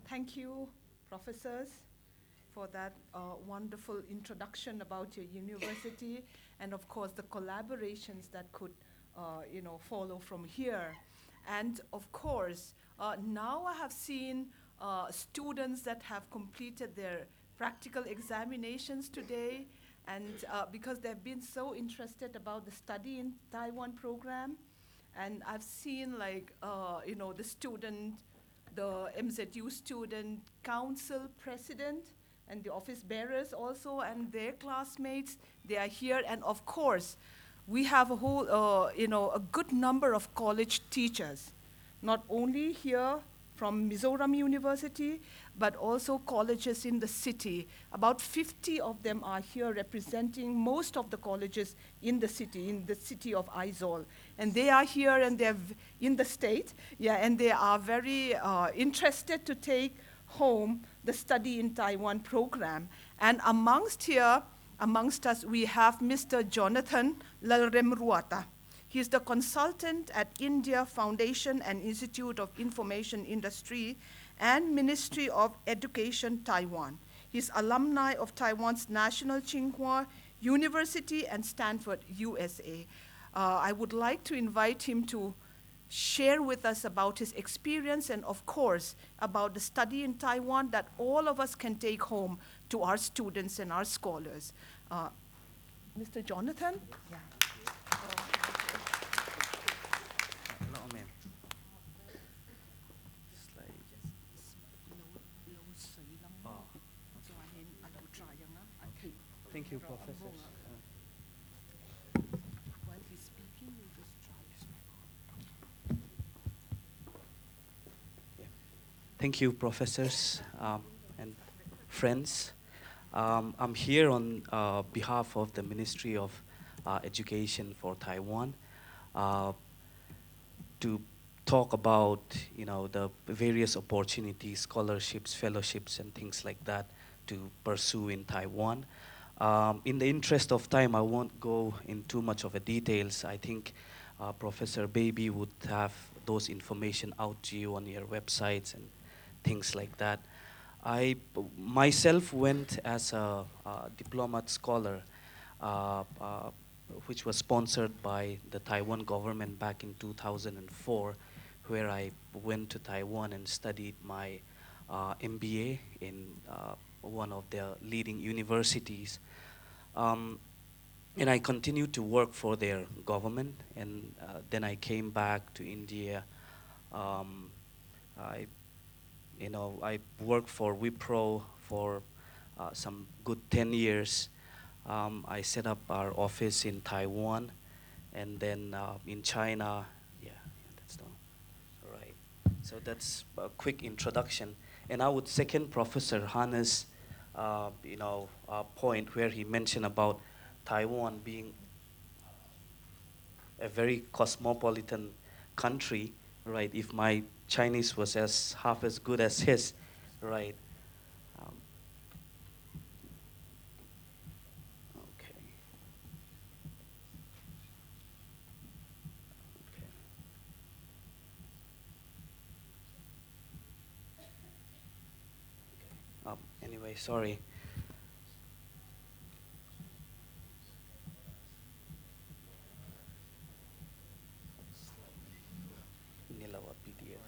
Thank you, professors, for that wonderful introduction about your university, and of course the collaborations that could follow from here. And of course, now I have seen students that have completed their practical examinations today, and because they've been so interested about the study in Taiwan program, and I've seen the MZU student council president and the office bearers also, and their classmates, they are here. And of course, we have a whole, a good number of college teachers, not only here from Mizoram University, but also colleges in the city. About 50 of them are here representing most of the colleges in the city of Aizawl. And they are here and they're in the state, and they are very interested to take home the Study in Taiwan program. And amongst us, we have Mr. Jonathan Lalremruata. He's the consultant at India Foundation and Institute of Information Industry and Ministry of Education, Taiwan. He's alumni of Taiwan's National Tsinghua University and Stanford, USA. I would like to invite him to share with us about his experience and, of course, about the study in Taiwan that all of us can take home to our students and our scholars. Mr. Jonathan? Yeah. Thank you, Professor. While he's speaking, we'll just try. Thank you, professors, and friends. I'm here on behalf of the Ministry of Education for Taiwan to talk about, the various opportunities, scholarships, fellowships, and things like that to pursue in Taiwan. In the interest of time, I won't go in too much of the details. I think Professor Baby would have those information out to you on your websites and things like that. I myself went as a diplomat scholar, which was sponsored by the Taiwan government back in 2004, where I went to Taiwan and studied my MBA in one of the leading universities. And I continued to work for their government, and then I came back to India. I worked for Wipro for some good 10 years. I set up our office in Taiwan, and then in China. Yeah, that's the one. All right. So that's a quick introduction. And I would second Professor Hannes' point where he mentioned about Taiwan being a very cosmopolitan country, right? If my Chinese was half as good as his, right? Okay. Anyway, sorry. Nilawa PDF.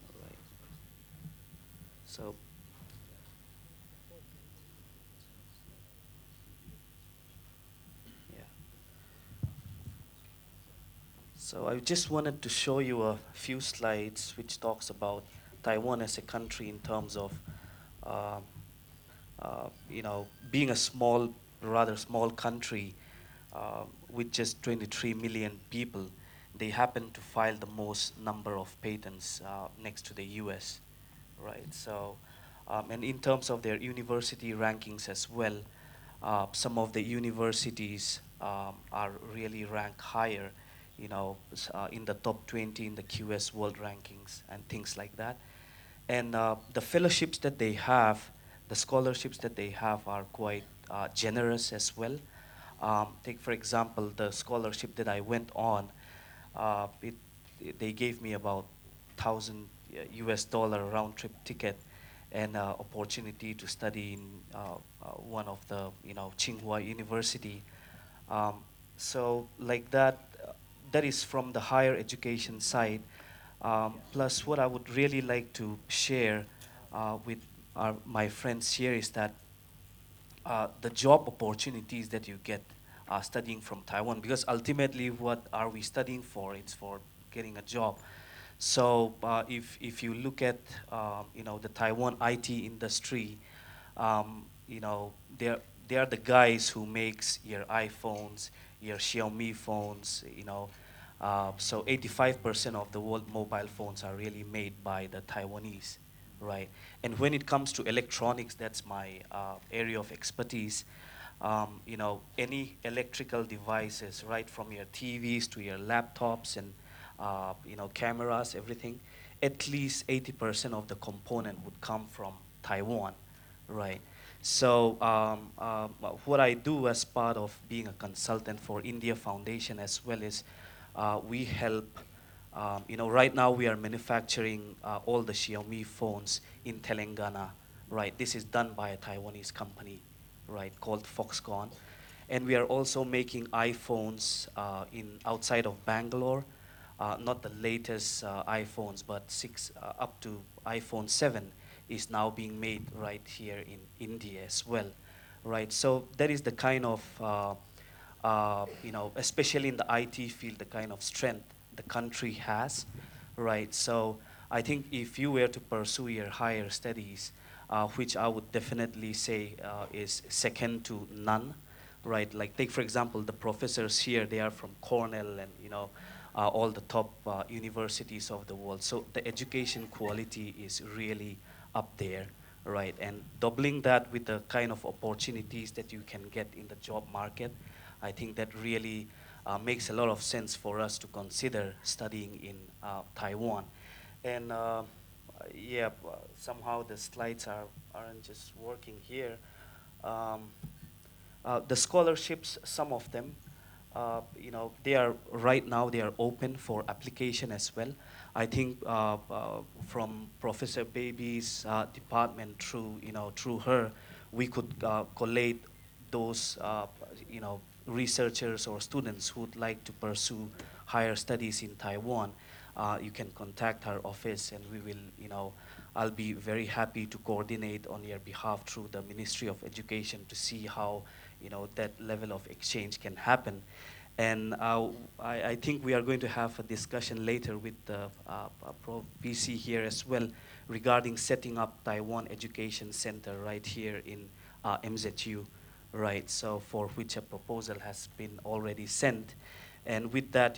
All right. So. Yeah. So I just wanted to show you a few slides which talks about Taiwan as a country in terms of being a rather small country with just 23 million people. They happen to file the most number of patents next to the US, right? So, and in terms of their university rankings as well, some of the universities are really ranked higher, in the top 20 in the QS World Rankings and things like that. And the fellowships that they have, the scholarships that they have are quite generous as well. Take, for example, the scholarship that I went on, they gave me about 1,000 US dollar round trip ticket and opportunity to study in one of the, Tsinghua University. So like that, that is from the higher education side. Plus, what I would really like to share with my friends here is that the job opportunities that you get studying from Taiwan, because ultimately, what are we studying for? It's for getting a job. So if you look at the Taiwan IT industry, they are the guys who makes your iPhones, your Xiaomi phones, so 85% of the world mobile phones are really made by the Taiwanese, right? And when it comes to electronics, that's my area of expertise. Any electrical devices, right, from your TVs to your laptops and cameras, everything, at least 80% of the component would come from Taiwan, right? So what I do as part of being a consultant for India Foundation as well is we help, right now we are manufacturing all the Xiaomi phones in Telangana, right? This is done by a Taiwanese company, right, called Foxconn. And we are also making iPhones outside of Bangalore, not the latest iPhones, but up to iPhone 7 is now being made right here in India as well, right? So that is the kind of, especially in the IT field, the kind of strength the country has, right? So I think if you were to pursue your higher studies, which I would definitely say is second to none, right? Like take, for example, the professors here, they are from Cornell and, all the top universities of the world. So the education quality is really up there, right? And doubling that with the kind of opportunities that you can get in the job market, I think that really makes a lot of sense for us to consider studying in Taiwan. And yeah, somehow the slides aren't just working here. The scholarships, some of them, you know, right now they are open for application as well. I think from Professor Baby's department through her, we could collate those researchers or students who would like to pursue higher studies in Taiwan. You can contact our office, and we will, I'll be very happy to coordinate on your behalf through the Ministry of Education to see how, that level of exchange can happen. And I think we are going to have a discussion later with the Prof. BC here as well regarding setting up Taiwan Education Center right here in MZU, right? So for which a proposal has been already sent. And with that,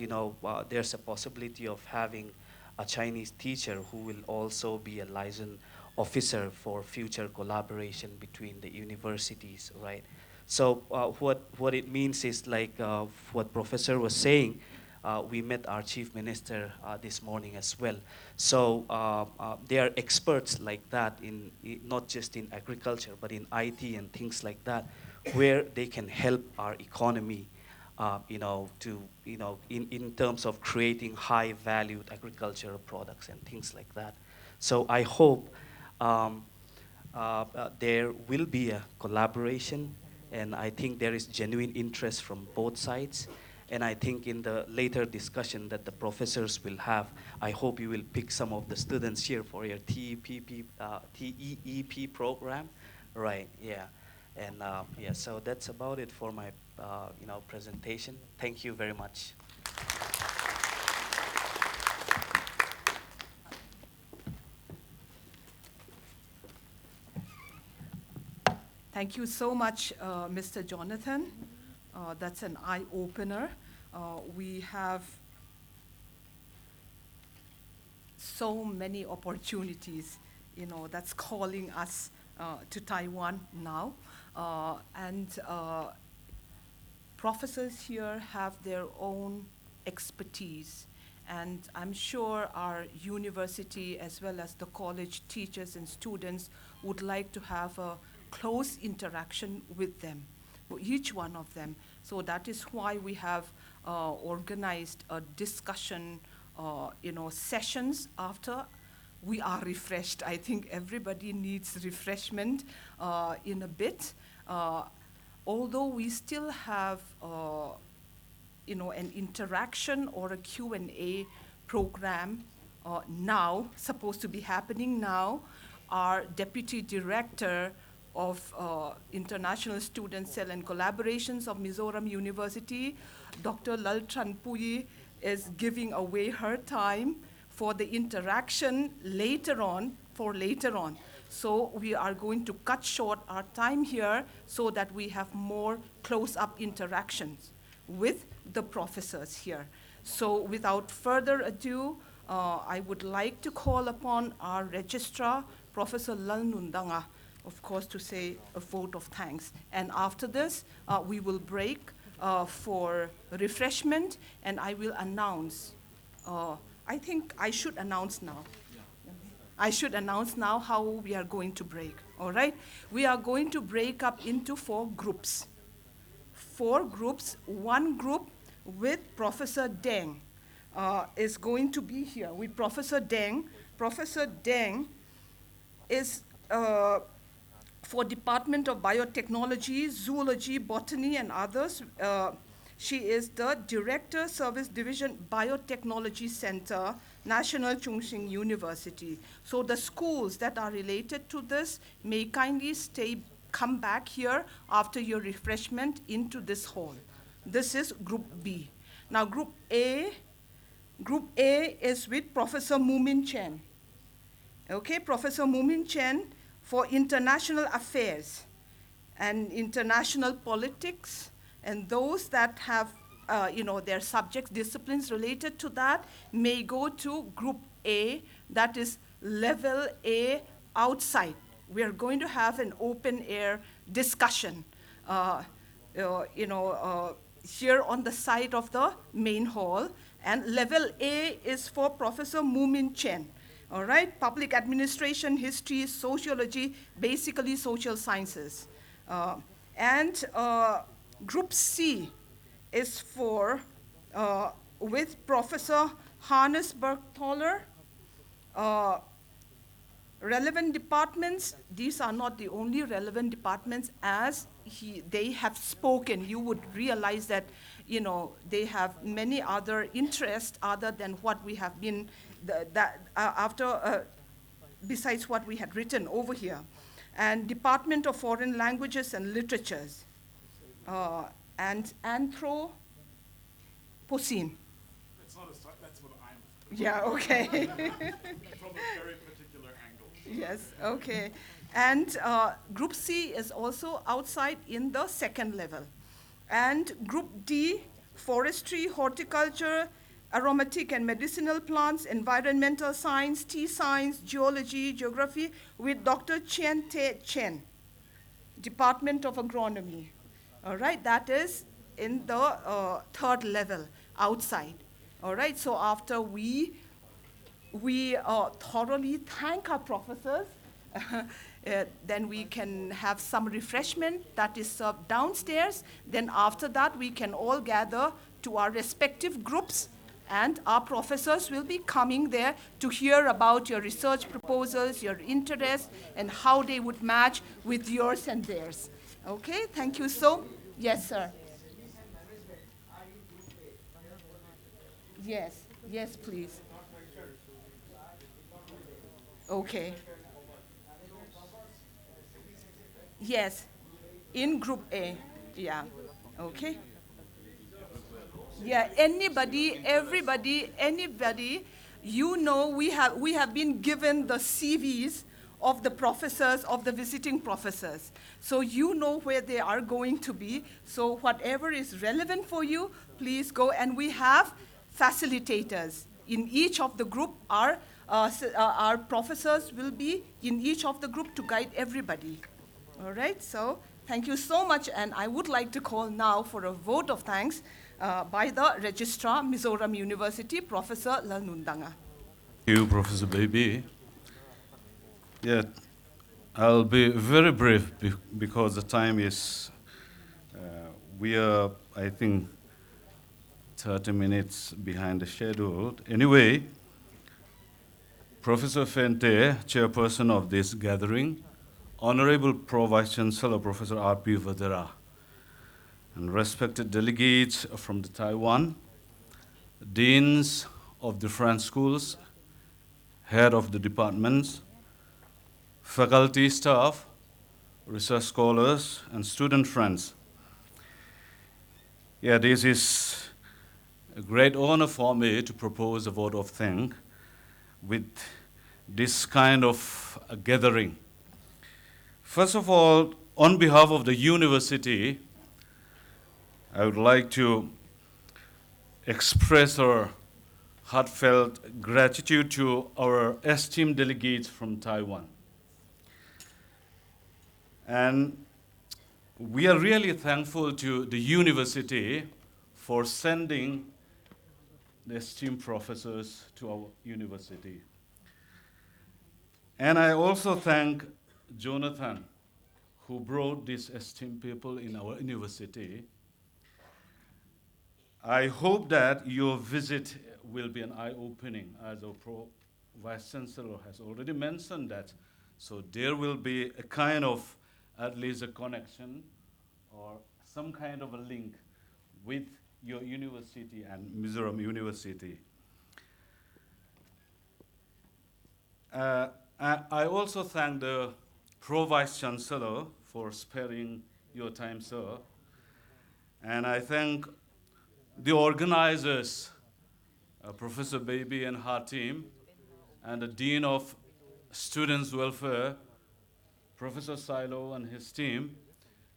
there's a possibility of having a Chinese teacher who will also be a licensed officer for future collaboration between the universities, right? So what it means is like what Professor was saying, we met our Chief Minister this morning as well. So they are experts like that in not just in agriculture, but in IT and things like that, where they can help our economy, in terms of creating high-valued agricultural products and things like that. So I hope there will be a collaboration, and I think there is genuine interest from both sides. And I think in the later discussion that the professors will have, I hope you will pick some of the students here for your TEEP program, right? Yeah, and yeah. So that's about it for my presentation. Thank you very much. Thank you so much, Mr. Jonathan. That's an eye-opener. We have so many opportunities, that's calling us to Taiwan now. And professors here have their own expertise. And I'm sure our university, as well as the college teachers and students, would like to have a close interaction with them, each one of them. So that is why we have organized a discussion, sessions after we are refreshed. I think everybody needs refreshment in a bit. Although we still have, an interaction or a Q&A program now, supposed to be happening now. Our Deputy Director of International Student Cell and Collaborations of Mizoram University, Dr. Lal Tran Pui, is giving away her time for the interaction later on. So we are going to cut short our time here so that we have more close-up interactions with the professors here. So without further ado, I would like to call upon our registrar, Professor Lal Nundanga, of course, to say a vote of thanks. And after this, we will break for refreshment, and I will announce. I think I should announce now. I should announce now how we are going to break, all right? We are going to break up into 4 groups. 4 groups, one group with Professor Deng is going to be here with Professor Deng. Professor Deng is for Department of Biotechnology, Zoology, Botany, and others. She is the Director, Service Division, Biotechnology Center, National Chung Hsing University. So the schools that are related to this may kindly come back here after your refreshment into this hall. This is Group B. Now Group A is with Professor Moomin Chen. Okay, Professor Moomin Chen for International Affairs and International Politics, and those that have their subjects, disciplines related to that may go to Group A, that is level A outside we are going to have an open air discussion, here on the side of the main hall. And level A is for Professor Moomin Chen. All right, public administration, history, sociology, basically social sciences. And group C is for, with Professor Hannes Bergthaler. Relevant departments, these are not the only relevant departments. As they have spoken, you would realize that, they have many other interests other than what we have been, besides what we had written over here. And Department of Foreign Languages and Literatures, and Anthropocene. That's not a start, that's what I'm. Yeah, okay. From a very particular angle. Yes, okay. And Group C is also outside in the second level. And Group D, forestry, horticulture, aromatic and medicinal plants, environmental science, tea science, geology, geography, with Dr. Chien Te Chen, Department of Agronomy. All right, that is in the third level, outside. All right, so after we thoroughly thank our professors, then we can have some refreshment that is served downstairs. Then after that, we can all gather to our respective groups, and our professors will be coming there to hear about your research proposals, your interests, and how they would match with yours and theirs. Okay, thank you so. Yes, sir. Yes, yes, please. Okay. Yes, in Group A, yeah, okay. Yeah, anybody, everybody, anybody, we have been given the CVs of the professors, of the visiting professors. So you know where they are going to be. So whatever is relevant for you, please go. And we have facilitators in each of the group. Our professors will be in each of the group to guide everybody. All right, so thank you so much. And I would like to call now for a vote of thanks by the Registrar, Mizoram University, Professor Lalnundanga. Thank you, Professor Baby. Yeah, I'll be very brief because the time is, we are, I think, 30 minutes behind the schedule. Anyway, Professor Fente, chairperson of this gathering, Honorable Pro Vice Chancellor Professor R.P. Vadera, and respected delegates from the Taiwan, deans of different schools, head of the departments, faculty staff, research scholars, and student friends. Yeah, this is a great honor for me to propose a vote of thanks with this kind of a gathering. First of all, on behalf of the university, I would like to express our heartfelt gratitude to our esteemed delegates from Taiwan. And we are really thankful to the university for sending the esteemed professors to our university. And I also thank Jonathan, who brought these esteemed people in our university. I hope that your visit will be an eye-opening, as our Vice Chancellor has already mentioned that. So there will be a kind of, at least a connection or some kind of a link with your university and Mizoram University. I also thank the Pro Vice Chancellor for sparing your time, sir. And I thank the organizers, Professor Baby and her team, and the Dean of Students' Welfare, Professor Silo and his team,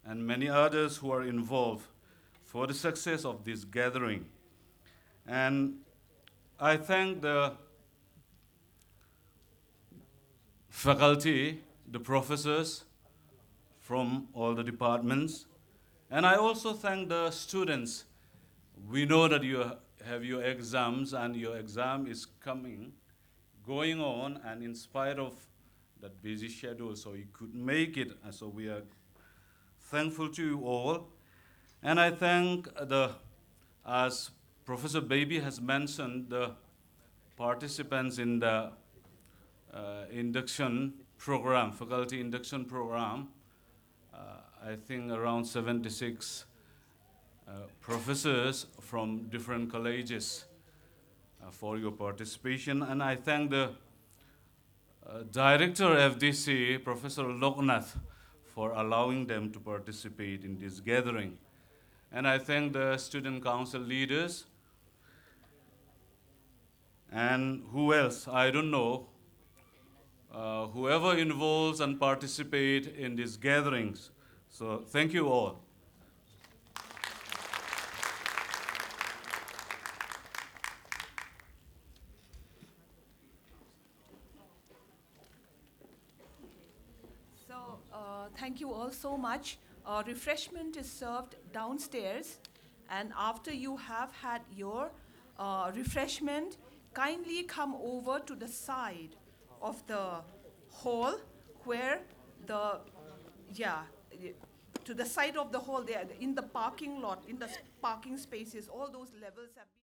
and many others who are involved for the success of this gathering. And I thank the faculty, the professors from all the departments. And I also thank the students. We know that you have your exams and your exam is going on, and in spite of that busy schedule, so you could make it. And so we are thankful to you all. And I thank as Professor Baby has mentioned, the participants in the induction program, faculty induction program. I think around 76 professors from different colleges for your participation. And I thank the Director FDC, Professor Loknath, for allowing them to participate in this gathering. And I thank the Student Council leaders. And who else? I don't know. Whoever involves and participate in these gatherings. So thank you all. So thank you all so much. Refreshment is served downstairs, and after you have had your refreshment, kindly come over to the side of the hall where to the side of the hall there in the parking lot, in the parking spaces, all those levels have been